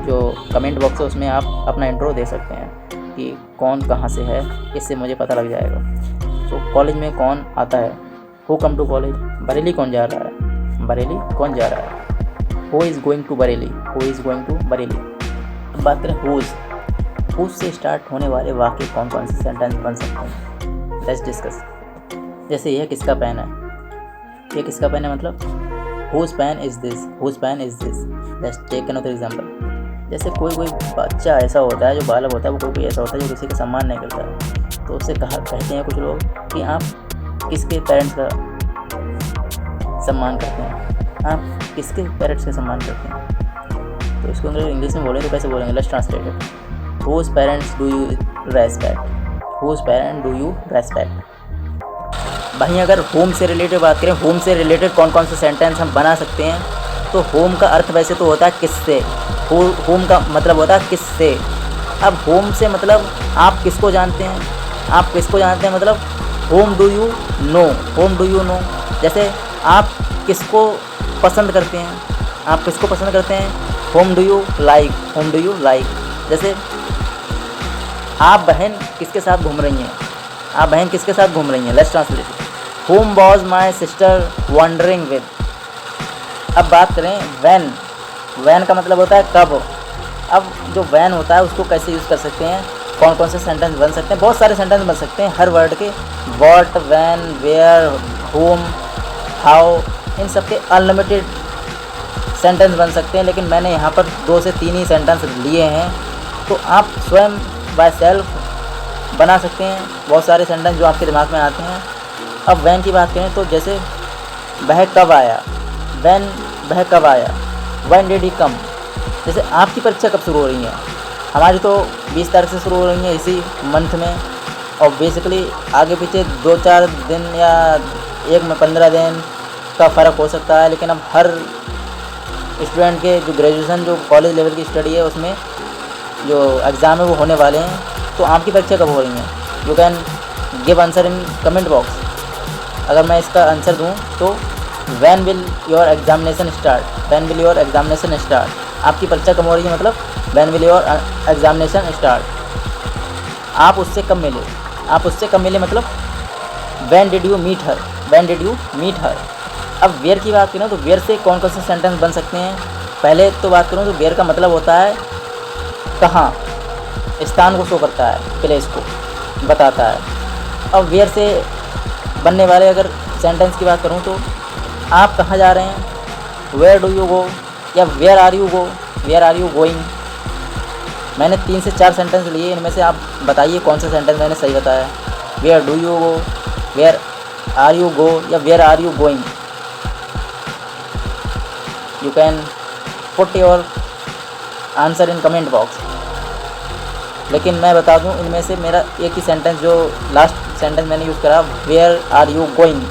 जो कमेंट बॉक्स है उसमें आप अपना इंट्रो दे सकते हैं कि कौन कहाँ से है, इससे मुझे पता लग जाएगा। तो कॉलेज में कौन आता है, who come to college. Bareilly कौन जा रहा है, बरेली कौन जा रहा है। Who is going to Bareilly, who is going to Bareilly. अब बात करें हुज से स्टार्ट होने वाले वाक्य कौन कौन से सेंटेंस बन सकते हैं। Let's discuss. जैसे यह किसका पेन है, ये किसका पेन है मतलब whose pen is this, whose pen is this। Let's take another example। जैसे कोई बच्चा ऐसा होता है, जो बालक होता है, वो कोई ऐसा होता है जो किसी का सम्मान नहीं करता है, तो उससे कहते हैं कुछ लोग कि आप किसके पेरेंट्स का सम्मान करते हैं। आप किसके पेरेंट्स का सम्मान करते हैं? तो इसको अगर इंग्लिश में बोले तो कैसे बोलेंगे? Let's translate it. Whose parents do you respect? Whose parent do you respect? वहीं अगर होम से रिलेटेड बात करें, होम से रिलेटेड कौन कौन से सेंटेंस हम बना सकते हैं, तो होम का अर्थ वैसे तो होता है किससे। होम का मतलब होता है किससे। अब होम से मतलब आप किसको जानते हैं? आप किसको जानते हैं मतलब home do you know, home do you know. जैसे आप किसको पसंद करते हैं? आप किसको पसंद करते हैं? Home do you like, home do you like. जैसे आप बहन किसके साथ घूम रही हैं? आप बहन किसके साथ घूम रही हैं? Let's translate. Whom was my sister wandering with. अब बात करें वैन। वैन का मतलब होता है कब। अब जो वैन होता है उसको कैसे यूज़ कर सकते हैं? कौन कौन से सेंटेंस बन सकते हैं? बहुत सारे सेंटेंस बन सकते हैं हर वर्ड के। What, when, where, whom, how, इन सब के अनलिमिटेड सेंटेंस बन सकते हैं, लेकिन मैंने यहाँ पर 2 से 3 ही सेंटेंस लिए हैं। तो आप स्वयं बाय सेल्फ बना सकते हैं बहुत सारे सेंटेंस जो आपके दिमाग में आते हैं। अब वैन की बात करें तो जैसे वह कब आया, वैन, वह कब आया, व्हेन डिड ही कम। जैसे आपकी परीक्षा कब शुरू हो रही है? हमारी तो 20 तारीख से शुरू हो रही है इसी मंथ में, और बेसिकली आगे पीछे 2-4 दिन या एक में 15 दिन का फ़र्क हो सकता है, लेकिन अब हर स्टूडेंट के जो ग्रेजुएशन, जो कॉलेज लेवल की स्टडी है, उसमें जो एग्ज़ाम है वो होने वाले हैं। तो आपकी परीक्षा कब हो रही है? You can give answer in comment box. अगर मैं इसका आंसर दूँ तो when will your examination start, when will your examination start. आपकी परीक्षा कब हो रही है मतलब when will your examination start. आप उससे कब मिले? आप उससे कब मिले मतलब when did you meet her, when did you meet her. अब वेयर की बात करें तो वेयर से कौन कौन से सेंटेंस बन सकते हैं? पहले तो बात करूँ तो वेयर का मतलब होता है कहाँ, स्थान को शो करता है, प्लेस को बताता है। अब वेयर से बनने वाले अगर सेंटेंस की बात करूँ तो आप कहाँ जा रहे हैं? वेयर डू यू गो, या where are you go, where are you going. मैंने 3 से 4 सेंटेंस लिए, इनमें से आप बताइए कौन सा सेंटेंस मैंने सही बताया। Where do you go, where are you go, या where are you going. You can put your answer in comment box. लेकिन मैं बता दूं, इनमें से मेरा एक ही सेंटेंस जो लास्ट सेंटेंस मैंने यूज़ करा, वेयर आर यू गोइंग,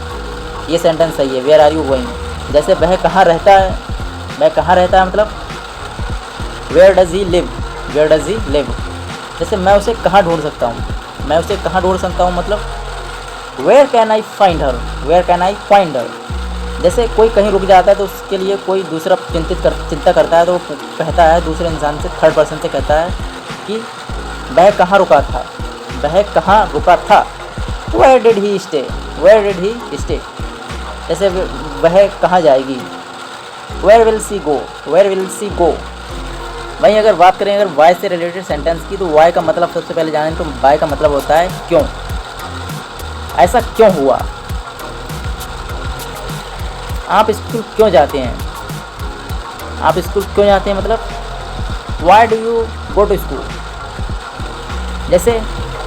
ये सेंटेंस सही है, वेयर आर यू गोइंग। जैसे वह कहाँ रहता है, वह कहाँ रहता है मतलब where does he live, where does he live. जैसे मैं उसे कहाँ ढूंढ सकता हूँ, मैं उसे कहाँ ढूंढ सकता हूँ मतलब where can I find her, where can I find her. जैसे कोई कहीं रुक जाता है तो उसके लिए कोई दूसरा चिंता करता है, तो वो कहता है दूसरे इंसान से, थर्ड पर्सन से कहता है कि वह कहाँ रुका था, वह कहाँ रुका था। Where did he stay, where did he stay. जैसे वह कहाँ जाएगी, where will she go, where will she go. वहीं अगर बात करें अगर वाई से रिलेटेड सेंटेंस की, तो वाई का मतलब सबसे पहले जानें तो वाई का मतलब होता है क्यों, ऐसा क्यों हुआ। आप स्कूल क्यों जाते हैं, आप स्कूल क्यों जाते हैं मतलब why do you go to school. जैसे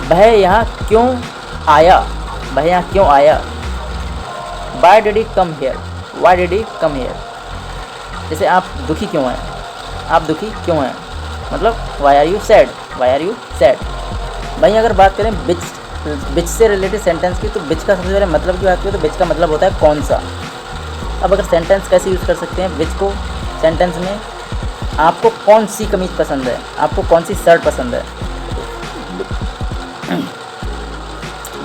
वह यहाँ क्यों आया, वह यहाँ क्यों आया। Why did he come here, why did he come here. जैसे आप दुखी क्यों हैं, आप दुखी क्यों हैं मतलब why are you sad, why are you sad. वहीं अगर बात करें बिच से रिलेटेड सेंटेंस की, तो बिच का सबसे पहले मतलब की बात करें तो बिच का मतलब होता है कौन सा। अब अगर सेंटेंस कैसे यूज़ कर सकते हैं बिच को सेंटेंस में, आपको कौन सी कमीज़ पसंद है, आपको कौन सी शर्ट पसंद है।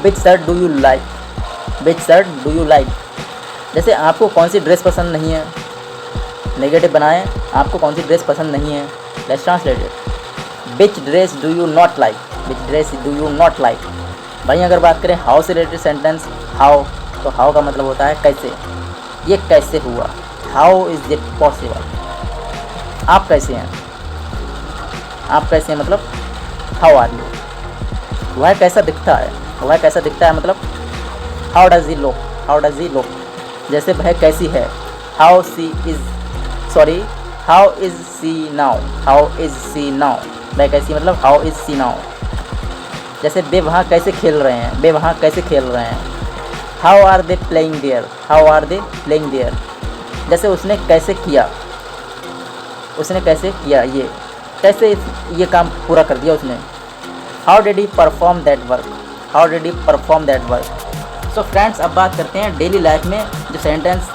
Which shirt do you like, which shirt do you like. जैसे आपको कौन सी ड्रेस पसंद नहीं है, नेगेटिव बनाएं, आपको कौन सी ड्रेस पसंद नहीं है। Let's translate it, which dress do you not like, which dress do you not like. वहीं अगर बात करें हाउ से रिलेटेड सेंटेंस, हाउ, तो हाउ का मतलब होता है कैसे, ये कैसे हुआ, हाउ इज़ इट पॉसिबल। आप कैसे हैं, आप कैसे हैं मतलब हाउ आर यू। वह कैसा दिखता है, वह कैसा दिखता है मतलब how does he look, how does he look. जैसे वह कैसी है, how she is, sorry how is she now, how is she now. वह कैसी मतलब हाउ इज़ सी नाउ। जैसे वे वहाँ कैसे खेल रहे हैं, वे वहाँ कैसे खेल रहे हैं, how are they playing there, how are they playing there. जैसे उसने कैसे किया, ये कैसे ये काम पूरा कर दिया उसने। How did he perform that work. So friends, अब बात करते हैं डेली लाइफ में जो सेंटेंस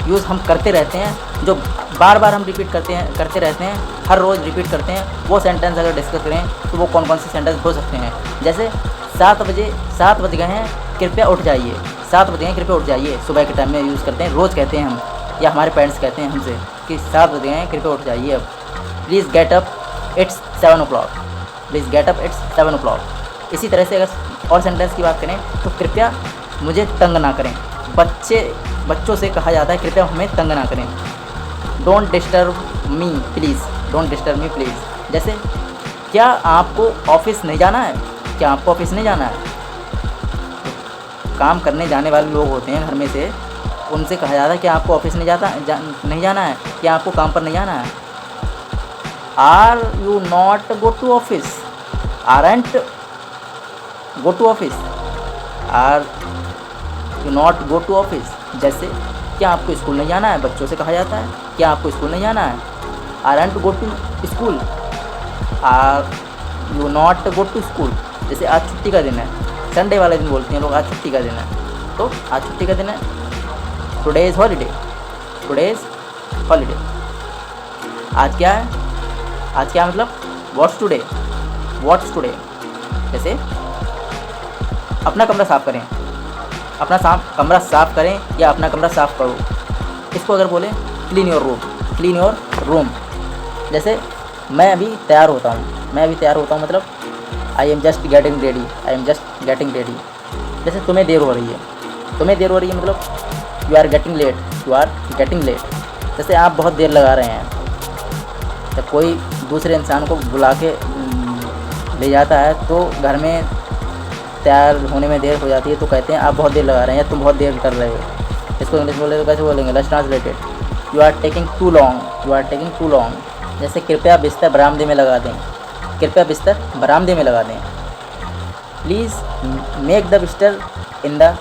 यूज़ हम करते रहते हैं, जो बार बार हम रिपीट करते रहते हैं, हर रोज़ रिपीट करते हैं, वो सेंटेंस अगर डिस्कस करें तो वो कौन कौन से सेंटेंस हो सकते हैं। जैसे 7 बज गए हैं, कृपया उठ जाइए। 7 बज गए हैं, कृपया उठ जाइए, सुबह के टाइम में यूज़ करते हैं, रोज़ कहते हैं हम, या हमारे पेरेंट्स कहते हैं हमसे कि 7 बज गए हैं, कृपया उठ जाइए। अब please get up, it's 7 o'clock। Please get up, it's 7 o'clock। इसी तरह से अगर और सेंटेंस की बात करें तो कृपया मुझे तंग ना करें। बच्चों से कहा जाता है कृपया हमें तंग ना करें। Don't disturb me please. जैसे क्या आपको ऑफिस नहीं जाना है? काम करने जाने वाले लोग होते हैं घर में से, उनसे कहा जाता है कि आपको ऑफिस नहीं जाना है, क्या आपको काम पर नहीं जाना है। Are you not go to office, aren't go to office, are you not go to office. जैसे क्या आपको स्कूल नहीं जाना है, बच्चों से कहा जाता है क्या आपको स्कूल नहीं जाना है। Aren't go to school, are you not go to school. जैसे आज छुट्टी का दिन है, संडे वाले दिन बोलते हैं लोग आज छुट्टी का दिन है, तो आज छुट्टी का दिन है। टुडे इज़ हॉलीडे, आज क्या है, मतलब व्हाट्स टुडे। जैसे अपना कमरा साफ़ करें, कमरा साफ़ करें या अपना कमरा साफ़ करो। इसको अगर बोलें क्लीन योर रूम। जैसे मैं अभी तैयार होता हूँ, मतलब I am just getting ready. जैसे तुम्हें देर हो रही है, मतलब यू आर गेटिंग लेट। जैसे आप बहुत देर लगा रहे हैं, जब कोई दूसरे इंसान को बुला के ले जाता है तो घर में तैयार होने में देर हो जाती है, तो कहते हैं आप बहुत देर लगा रहे हैं या तुम बहुत देर कर रहे हो। इसको इंग्लिश बोले तो कैसे बोलेंगे? Let's translated, you are taking too long. जैसे कृपया बिस्तर बरामदे में लगा दें। प्लीज़ मेक द बिस्तर इन द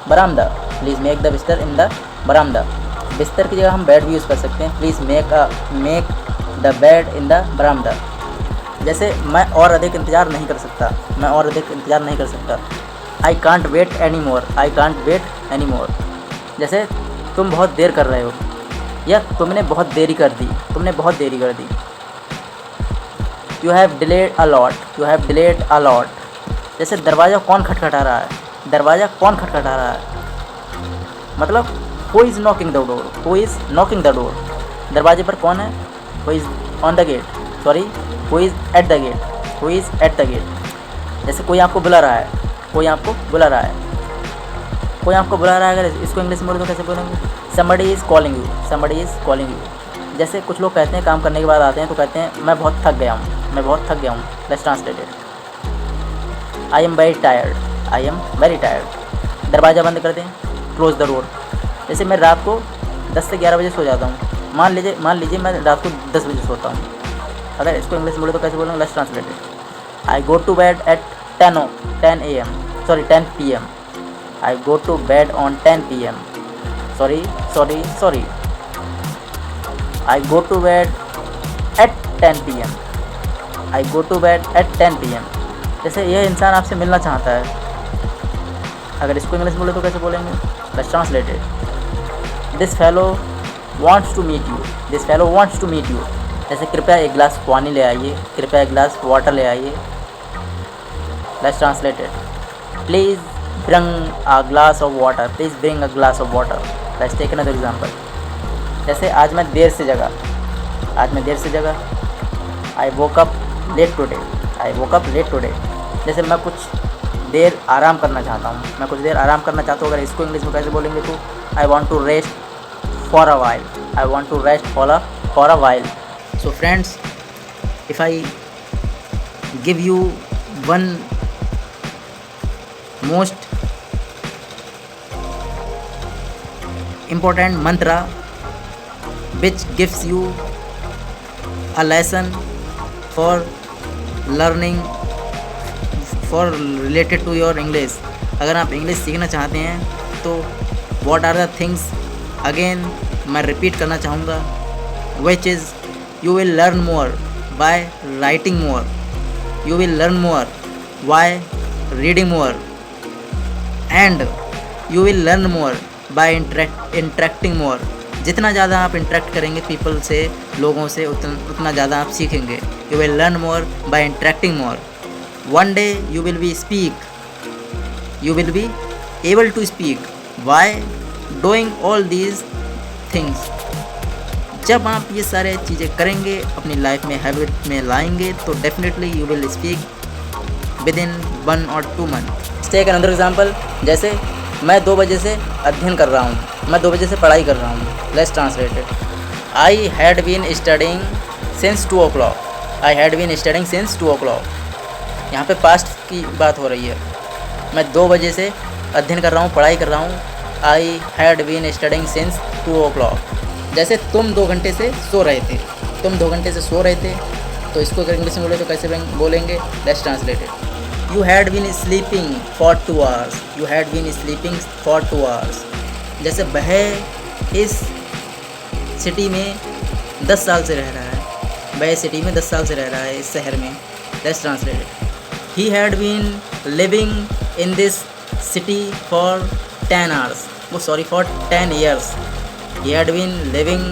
बरामदा। बिस्तर की जगह हम बेड भी यूज़ कर सकते हैं। Please make the bed in the बरामदा। जैसे मैं और अधिक इंतज़ार नहीं कर सकता। I can't wait any more. जैसे तुम बहुत देर कर रहे हो या तुमने बहुत देरी कर दी। You have delayed a lot. जैसे दरवाज़ा कौन खटखटा रहा है, मतलब who is knocking the door. दरवाजे पर कौन है? Who is on the gate, who is at the gate. जैसे कोई आपको बुला रहा है, अगर इसको इंग्लिश में बोले तो कैसे बोलेंगे? somebody is calling you। जैसे कुछ लोग कहते हैं काम करने के बाद आते हैं तो कहते हैं मैं बहुत थक गया हूँ। Let's translated, I am very tired. दरवाज़ा बंद कर दें, क्लोज द डोर। जैसे मैं रात को 10 से 11 बजे सो जाता हूँ, मान लीजिए मैं रात को 10 बजे सोता हूँ। अगर इसको इंग्लिश में बोले तो कैसे बोलेंगे? Let's translated, I go to bed at 10 PM। I go to bed on 10 PM। Sorry। I go to bed at 10 PM। जैसे यह इंसान आपसे मिलना चाहता है। अगर इसको इंग्लिश में बोले तो कैसे बोलेंगे? Let's translate it। This fellow wants to meet you। जैसे कृपया एक गिलास पानी ले आइए, कृपया एक गिलास वाटर ले आइए। Let's translate it। Please bring a glass of water। Let's take another example। जैसे आज मैं देर से जगा। I woke up late today। जैसे मैं कुछ देर आराम करना चाहता हूँ, अगर इसको इंग्लिश में कैसे बोलेंगे तो I want to rest for a while। So friends, if I give you one most important mantra which gives you a lesson for learning related to your English। अगर आप इंग्लिश सीखना चाहते हैं तो what are the things again मैं repeat करना चाहूँगा, which is you will learn more by writing more, you will learn more by reading more, and you will learn more by interacting more. जितना ज़्यादा आप इंटरेक्ट करेंगे people से, लोगों से, उतना ज़्यादा आप सीखेंगे। You will learn more by interacting more. One day you will be speak, you will be able to speak by doing all these things। जब आप ये सारे चीज़ें करेंगे, अपनी लाइफ में हैबिट में लाएंगे, तो definitely you will speak within 1 or 2 months। Take another example, जैसे मैं 2 बजे से अध्ययन कर रहा हूँ, मैं 2 बजे से पढ़ाई कर रहा हूँ। Let's translated, I had been studying since 2 o'clock, I had been studying since 2 o'clock। यहाँ पे पास्ट की बात हो रही है। मैं 2 बजे से अध्ययन कर रहा हूँ, पढ़ाई कर रहा हूँ। I had been studying since 2 o'clock। जैसे तुम 2 घंटे से सो रहे थे, तुम 2 घंटे से सो रहे थे, तो इसको अगर इंग्लिश में बोले तो कैसे बोलेंगे? Let's translated, you had been sleeping for 2 hours, you had been sleeping for 2 hours। जैसे वह इस सिटी में 10 साल से रह रहा है, वह सिटी में 10 साल से रह रहा है, इस शहर में। Let's translated, he had been living in this city for 10 hours, for 10 years। he had been living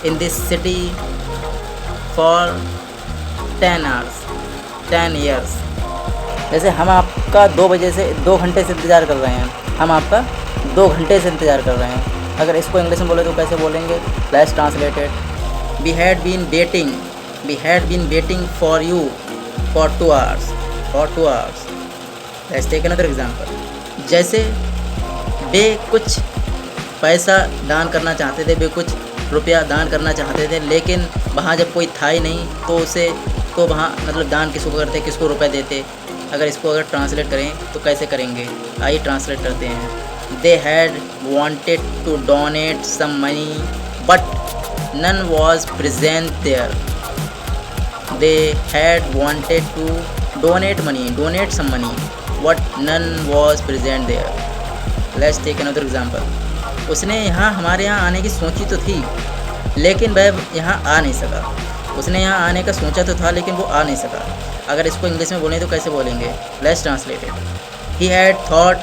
in this city for 10 hours, 10 years। जैसे हम आपका 2 बजे से 2 घंटे से इंतज़ार कर रहे हैं, हम आपका 2 घंटे से इंतज़ार कर रहे हैं। अगर इसको इंग्लिश में बोले तो कैसे बोलेंगे? Let's translated, we had been waiting for you for 2 hours, for 2 hours। Let's take another example, जैसे वे कुछ पैसा दान करना चाहते थे, वे कुछ रुपया दान करना चाहते थे, लेकिन वहाँ जब कोई था ही नहीं, तो वहाँ मतलब दान किसको करते, किसको रुपए देते? अगर ट्रांसलेट करें तो कैसे करेंगे? आइए ट्रांसलेट करते हैं। They had wanted to donate some money but none was present there. They had wanted to donate some money, but none was present there। Let's take another example, उसने हमारे यहाँ आने की सोची तो थी, लेकिन वह यहाँ आ नहीं सका। उसने यहाँ आने का सोचा तो था, लेकिन वो आ नहीं सका। अगर इसको इंग्लिश में बोलें तो कैसे बोलेंगे? Let's translate it, he had thought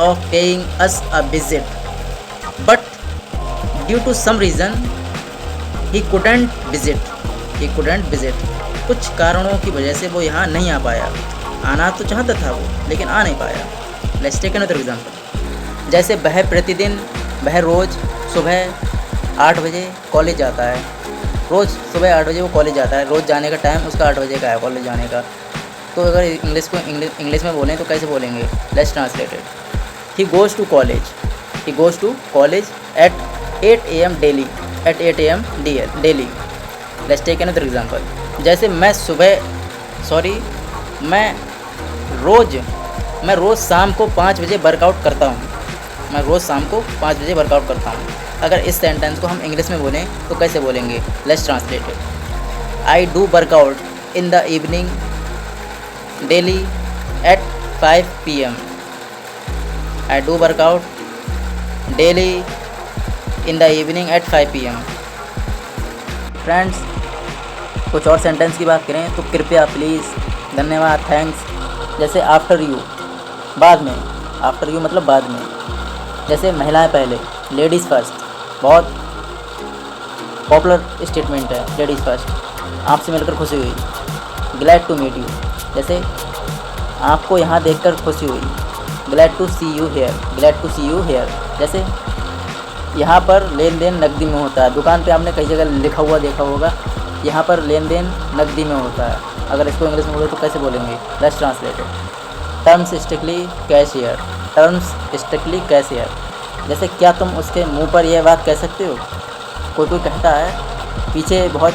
of paying us a visit, but due to some reason he couldn't visit। कुछ कारणों की वजह से वो यहाँ नहीं आ पाया। आना तो चाहता था वो, लेकिन आ नहीं पाया। लेट्स टेक अनदर एग्जांपल, जैसे वह रोज़ सुबह 8 बजे कॉलेज जाता है, रोज़ सुबह 8 बजे वो कॉलेज जाता है। रोज़ जाने का टाइम उसका 8 बजे का है, कॉलेज जाने का। तो अगर इंग्लिश में बोलें तो कैसे बोलेंगे? Let's translated, he goes to college at 8 AM daily, at 8 AM daily. Let's take another example, जैसे मैं रोज़ शाम को 5 बजे वर्कआउट करता हूँ। अगर इस सेंटेंस को हम इंग्लिश में बोलें तो कैसे बोलेंगे? Let's translate it, I do workout in the evening daily at 5 PM। I do workout daily in the evening at 5 PM। Friends, कुछ और सेंटेंस की बात करें तो कृपया, प्लीज़, धन्यवाद, थैंक्स। जैसे आफ्टर यू, बाद में, मतलब बाद में। जैसे महिलाएं पहले, लेडीज़ फर्स्ट, बहुत पॉपुलर स्टेटमेंट है, लेडीज़ फर्स्ट। आपसे मिलकर खुशी हुई, ग्लैड टू मीट यू। जैसे आपको यहाँ देखकर खुशी हुई, glad to see you here. जैसे यहाँ पर लेन देन नकदी में होता है। दुकान पे आपने कई जगह लिखा हुआ देखा होगा, यहाँ पर लेन देन नकदी में होता है। अगर इसको इंग्लिश में बोले तो कैसे बोलेंगे? Let's translate it, terms strictly cashier. जैसे क्या तुम उसके मुंह पर यह बात कह सकते हो? कोई कहता है पीछे बहुत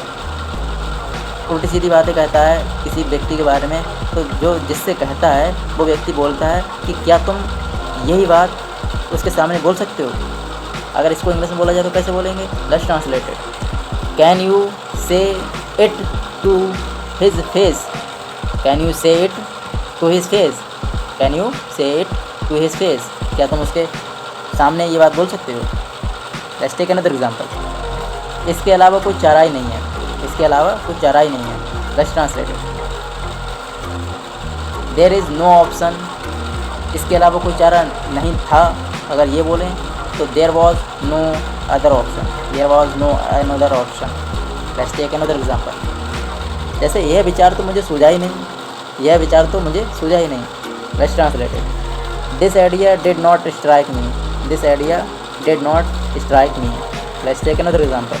उल्टी सीधी बातें कहता है किसी व्यक्ति के बारे में, तो जिससे कहता है वो व्यक्ति बोलता है कि क्या तुम यही बात उसके सामने बोल सकते हो? अगर इसको इंग्लिश में बोला जाए तो कैसे बोलेंगे? Let's translate it, can you say it to his face. क्या तुम उसके सामने ये बात बोल सकते हो? Let's take another example. इसके अलावा कोई चारा ही नहीं है, इसके अलावा कोई चारा ही नहीं है। Let's translate it. There is no option, इसके अलावा कोई चारा नहीं था। अगर ये बोलें तो there was no other option, there was no another option. Let's take another example. जैसे यह विचार तो मुझे सूझा ही नहीं, यह विचार तो मुझे सूझा ही नहीं। Let's translate it. This idea did not strike me, this idea did not strike me. Let's take another example.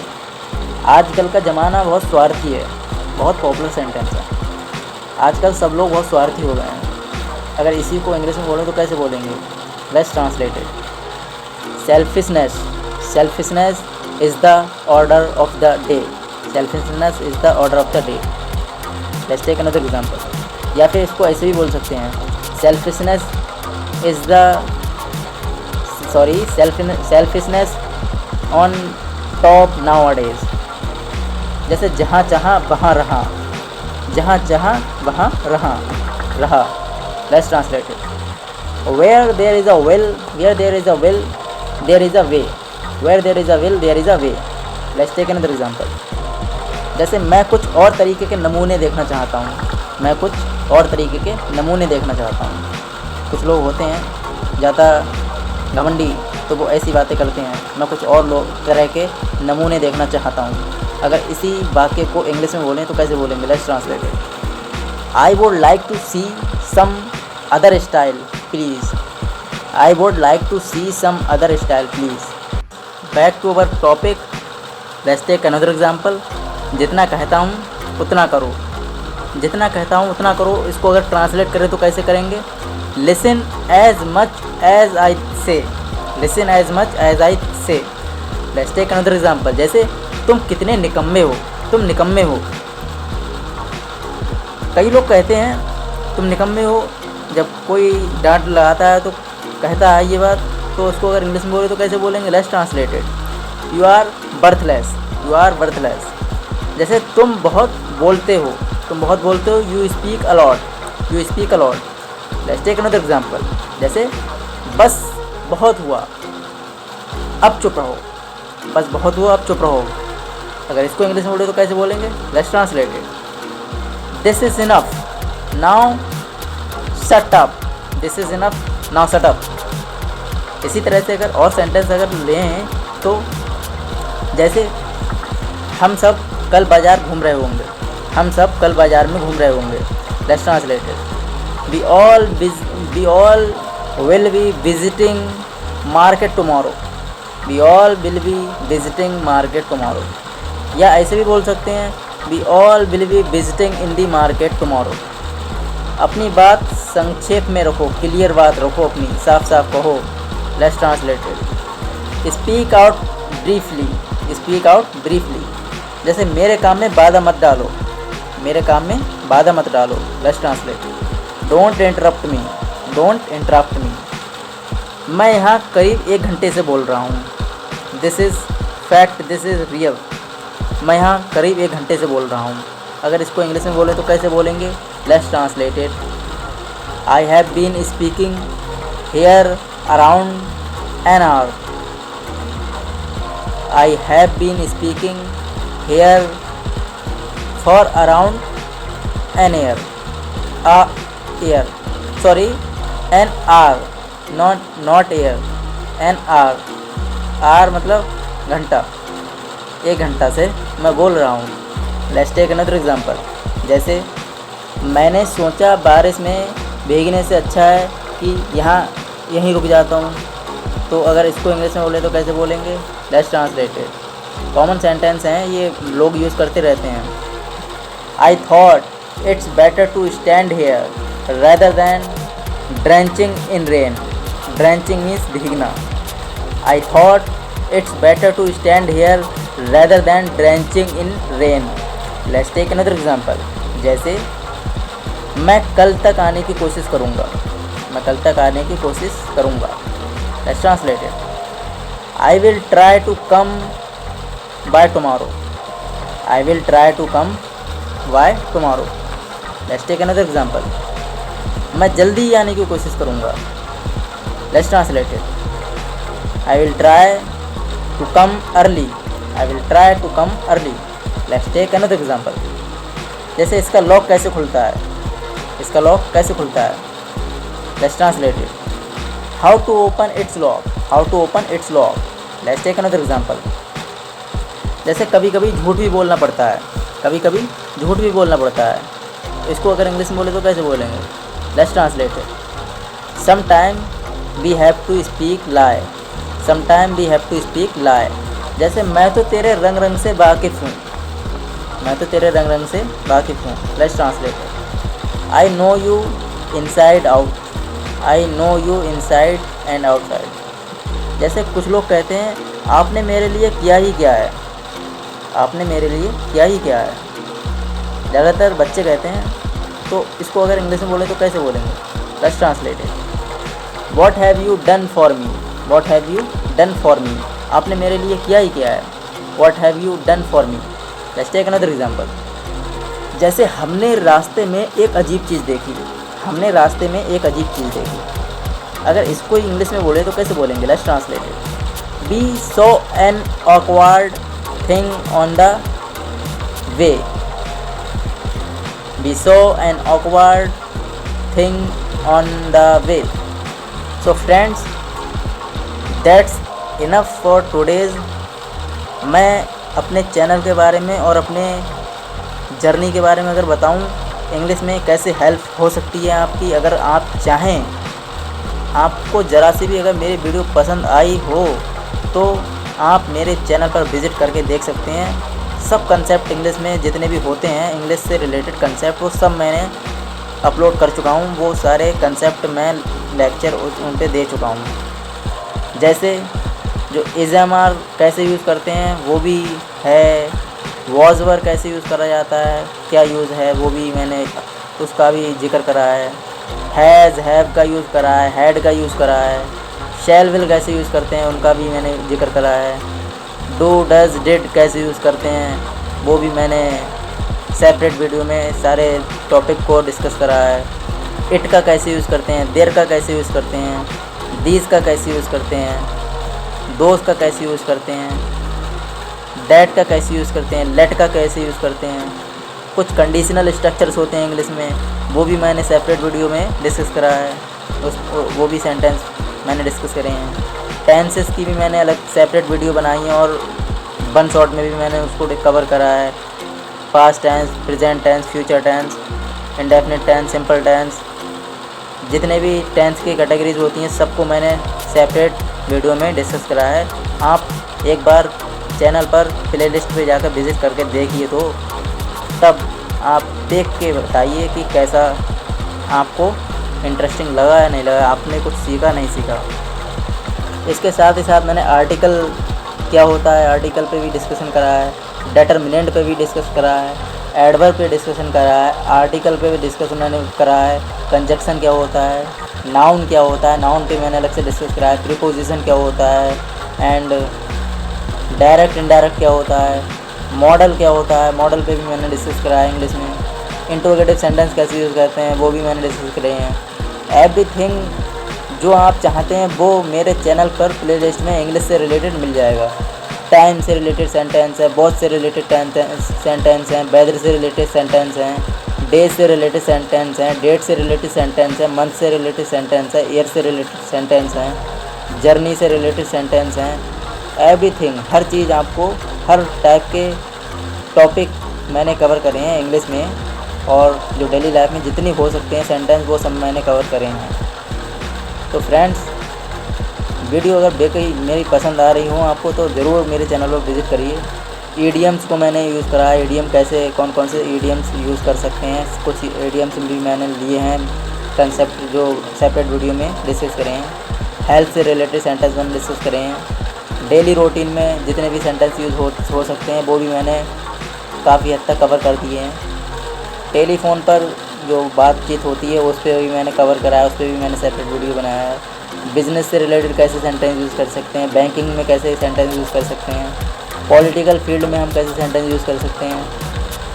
आजकल का ज़माना बहुत स्वार्थी है, बहुत पॉपुलर सेंटेंस है। आजकल सब लोग बहुत स्वार्थी हो गए हैं। अगर इसी को इंग्लिश में बोलें तो कैसे बोलेंगे? Let's translate it. Selfishness, selfishness is the order of the day, selfishness is the order of the day. Let's take another example. या फिर इसको ऐसे भी बोल सकते हैं, selfishness is the selfishness on top nowadays. जैसे जहाँ चाहा वहाँ रहा, जहाँ चाहा वहाँ रहा। Let's translate it. Where there is a will, where there is a will there is a way, where there is a will there is a way. Let's take another example. जैसे मैं कुछ और तरीके के नमूने देखना चाहता हूँ, मैं कुछ और तरीके के नमूने देखना चाहता हूँ। कुछ लोग होते हैं ज़्यादा घमंडी, तो वो ऐसी बातें करते हैं। मैं कुछ और तरह के नमूने देखना चाहता हूँ। अगर इसी वाक्य को इंग्लिश में बोलें तो कैसे बोलेंगे? Let's translate it. I would like to see some other style please, I would like to see some other style please. Back to our topic. Let's take another example. जितना कहता हूँ उतना करो, जितना कहता हूँ उतना करो। इसको अगर ट्रांसलेट करें तो कैसे करेंगे? Listen as much as I say, listen as much as I say. Let's take another example. जैसे तुम कितने निकम्मे हो, तुम निकम्मे हो। कई लोग कहते हैं तुम निकम्मे हो, जब कोई डांट लगाता है तो कहता है ये बात, तो उसको अगर इंग्लिश में बोले तो कैसे बोलेंगे? Let's translate it. You are worthless, you are worthless. जैसे तुम बहुत बोलते हो, तुम बहुत बोलते हो। You speak a lot, you speak a lot. Let's take another example. जैसे बस बहुत हुआ, अब चुप रहो, बस बहुत हुआ अब चुप रहो। अगर इसको इंग्लिश में बोले तो कैसे बोलेंगे? Let's translate it. This is enough, now shut up, this is enough, now shut up. इसी तरह से अगर और सेंटेंस अगर लें तो जैसे हम सब कल बाज़ार घूम रहे होंगे, हम सब कल बाज़ार में घूम रहे होंगे। Let's translate it. We all will be visiting market tomorrow, we all will be visiting market tomorrow. या ऐसे भी बोल सकते हैं, we all will be visiting in the market tomorrow. अपनी बात संक्षेप में रखो, क्लियर बात रखो, अपनी साफ साफ कहो। Let's translate it. Speak out briefly, speak out briefly. जैसे मेरे काम में बाधा मत डालो, मेरे काम में बाधा मत डालो। Let's translate. Don't interrupt me, don't interrupt मी। मैं यहाँ करीब 1 घंटे से बोल रहा हूँ। This is fact, this is real. मैं यहाँ करीब 1 घंटे से बोल रहा हूँ। अगर इसको इंग्लिश में बोले तो कैसे बोलेंगे? Let's translate it. I have been speaking here around an hour, I have been speaking here for around an year, year, sorry, an hour, not year, an hour. Hour मतलब घंटा, 1 घंटा से मैं बोल रहा हूँ। Let's take another example. जैसे मैंने सोचा बारिश में भीगने से अच्छा है कि यहीं रुक जाता हूँ। तो अगर इसको इंग्लिश में बोले तो कैसे बोलेंगे? Let's translate it. Common sentence हैं, ये लोग यूज़ करते रहते हैं। I thought it's better to stand here rather than drenching in rain. Drenching means भीगना। I thought it's better to stand here rather than drenching in rain. Let's take another example. जैसे मैं कल तक आने की कोशिश करूँगा, मैं कल तक आने की कोशिश करूँगा। Let's translate it. I will try to come by tomorrow, I will try to come by tomorrow. Let's take another example. मैं जल्दी ही आने की कोशिश करूँगा। Let's translate it. I will try to come early. I will try to come early. Let's take another example. जैसे इसका lock कैसे खुलता है, इसका लॉक कैसे खुलता है. Let's translate it. How to open its lock. How to open its lock. Let's take another example. जैसे कभी कभी झूठ भी बोलना पड़ता है, कभी कभी झूठ भी बोलना पड़ता है. इसको अगर इंग्लिश में बोले तो कैसे बोलेंगे. Let's translate it. Sometime we have to speak lie. Sometime we have to speak lie. जैसे मैं तो तेरे रंग रंग से वाकिफ़ हूँ, मैं तो तेरे रंग रंग से वाकिफ़ हूँ. Let's translate it. I know you inside out. I know you inside and outside. जैसे कुछ लोग कहते हैं आपने मेरे लिए किया ही क्या है, आपने मेरे लिए किया ही क्या है. ज़्यादातर बच्चे कहते हैं. तो इसको अगर इंग्लिश में बोले तो कैसे बोलेंगे. Let's translate it. What have you done for me? What have you done for me? आपने मेरे लिए किया ही क्या है. What have you done for me? Let's take another example. जैसे हमने रास्ते में एक अजीब चीज़ देखी, हमने रास्ते में एक अजीब चीज़ देखी. अगर इसको इंग्लिश में बोले तो कैसे बोलेंगे. Let's translate it. We saw an awkward thing on the way. We saw an awkward thing on the way. So friends, that's enough for today's. मैं अपने चैनल के बारे में और अपने जर्नी के बारे में अगर बताऊं इंग्लिश में कैसे हेल्प हो सकती है आपकी. अगर आप चाहें, आपको ज़रा सी भी अगर मेरी वीडियो पसंद आई हो तो आप मेरे चैनल पर विज़िट करके देख सकते हैं. सब कंसेप्ट इंग्लिश में जितने भी होते हैं इंग्लिश से रिलेटेड कंसेप्ट वो सब मैंने अपलोड कर चुका हूँ. वो सारे कंसेप्ट मैं लेक्चर उन पे दे चुका हूँ. जैसे जो इज़-एम-आर कैसे यूज़ करते हैं वो भी है. वॉज़-वर कैसे यूज़ करा जाता है, क्या यूज़ है, वो भी मैंने उसका भी जिक्र करा है. हैज़ हैव का यूज़ करा है, हैड का यूज़ करा है. शैल विल कैसे यूज़ करते हैं उनका भी मैंने जिक्र करा है. डू डज डिड कैसे यूज़ करते हैं वो भी मैंने सेपरेट वीडियो में सारे टॉपिक को डिस्कस करा है. इट का कैसे यूज़ करते हैं, देयर का कैसे यूज़ करते हैं, दीज का कैसे यूज़ करते हैं, दोज का कैसे यूज़ करते हैं, डैट का कैसे यूज़ करते हैं, लेट का कैसे यूज़ करते हैं. कुछ कंडीशनल स्ट्रक्चर्स होते हैं इंग्लिश में वो भी मैंने सेपरेट वीडियो में डिस्कस करा है. वो भी सेंटेंस मैंने डिस्कस करे हैं. टेंसेस की भी मैंने अलग सेपरेट वीडियो बनाई है और वन शॉट में भी मैंने उसको कवर करा है. Past tense, present tense, future tense, indefinite tense, simple tense, जितने भी टेंस की कैटेगरीज होती हैं सबको मैंने सेपरेट वीडियो में डिस्कस करा है. आप एक बार चैनल पर प्लेलिस्ट पे जाकर विज़िट करके देखिए तो तब आप देख के बताइए कि कैसा आपको इंटरेस्टिंग लगा या नहीं लगा, आपने कुछ सीखा नहीं सीखा. इसके साथ ही साथ मैंने आर्टिकल क्या होता है, आर्टिकल पे भी डिस्कशन करा है. डिटर्मिनेंट पे भी डिस्कस करा है. एडवर्ब पे डिस्कशन करा है. आर्टिकल पे भी डिस्कशन मैंने करा है. कंजक्शन क्या होता है, नाउन क्या होता है, नाउन पे मैंने अलग से डिस्कस करा है. प्रीपोजिशन क्या होता है एंड डायरेक्ट इनडायरेक्ट क्या होता है. मॉडल क्या होता है, मॉडल पे भी मैंने डिस्कस करा है इंग्लिश में. इंट्रोगेटिव सेंटेंस कैसे यूज़ करते हैं वो भी मैंने डिस्कस करे हैं. एवरीथिंग जो आप चाहते हैं वो मेरे चैनल पर प्लेलिस्ट में इंग्लिश से रिलेटेड मिल जाएगा. टाइम से रिलेटेड सेंटेंस है, बहुत से रिलेटेड सेंटेंस हैं, वेदर से रिलेटेड सेंटेंस हैं, डेज से रिलेटेड सेंटेंस हैं, डेट से रिलेटेड सेंटेंस है, मंथ से रिलेटेड सेंटेंस है, ईयर से रिलेटेड सेंटेंस हैं, जर्नी से रिलेटेड सेंटेंस हैं. एवरीथिंग, हर चीज़ आपको, हर टाइप के टॉपिक मैंने कवर करे हैं इंग्लिश में. और जो डेली लाइफ में जितनी हो सकते हैं सेंटेंस वो सब मैंने कवर करे हैं. तो फ्रेंड्स, वीडियो अगर बेकई मेरी पसंद आ रही हो आपको तो ज़रूर मेरे चैनल पर विज़िट करिए. ईडियम्स को मैंने यूज़ करा है. ईडियम कैसे, कौन कौन से ईडियम्स यूज़ कर सकते हैं, कुछ ईडियम्स भी मैंने लिए हैं कंसेप्ट जो सेपरेट वीडियो में डिस्कस करे हैं. हेल्थ से रिलेटेड सेंटेंस मैंने डिस्कस करे हैं. डेली रूटीन में जितने भी सेंटेंस यूज़ हो सकते हैं वो भी मैंने काफ़ी हद तक कवर कर दिए हैं. टेलीफोन पर जो बातचीत होती है उस पर भी मैंने कवर करा है, उस पर भी मैंने सेपरेट वीडियो बनाया है. बिज़नेस से रिलेटेड कैसे सेंटेंस यूज़ कर सकते हैं, बैंकिंग में कैसे सेंटेंस यूज़ कर सकते हैं, पॉलिटिकल फील्ड में हम कैसे सेंटेंस यूज़ कर सकते हैं,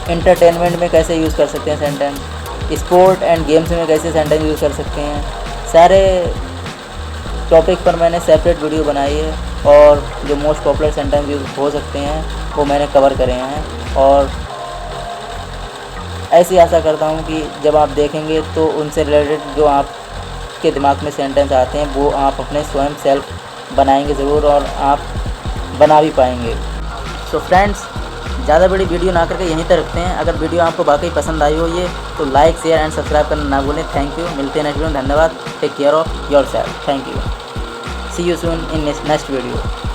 इंटरटेनमेंट में कैसे यूज़ कर सकते हैं सेंटेंस, स्पोर्ट एंड गेम्स में कैसे सेंटेंस यूज़ कर सकते हैं. सारे टॉपिक पर मैंने सेपरेट वीडियो बनाई है. और जो मोस्ट पॉपुलर सेंटेंस यूज़ हो सकते हैं वो मैंने कवर करे हैं। और ऐसी आशा करता हूँ कि जब आप देखेंगे तो उनसे रिलेटेड जो आपके दिमाग में सेंटेंस आते हैं वो आप अपने स्वयं सेल्फ बनाएंगे ज़रूर और आप बना भी पाएंगे। सो फ्रेंड्स, ज़्यादा बड़ी वीडियो ना करके यहीं तक रखते हैं। अगर वीडियो आपको वाकई पसंद आई हो ये तो लाइक शेयर एंड सब्सक्राइब करना ना भूलें। Thank you. मिलते हैं नेक्स्ट वीडियो में। धन्यवाद। Take care of your self. Thank you. See you soon in next video.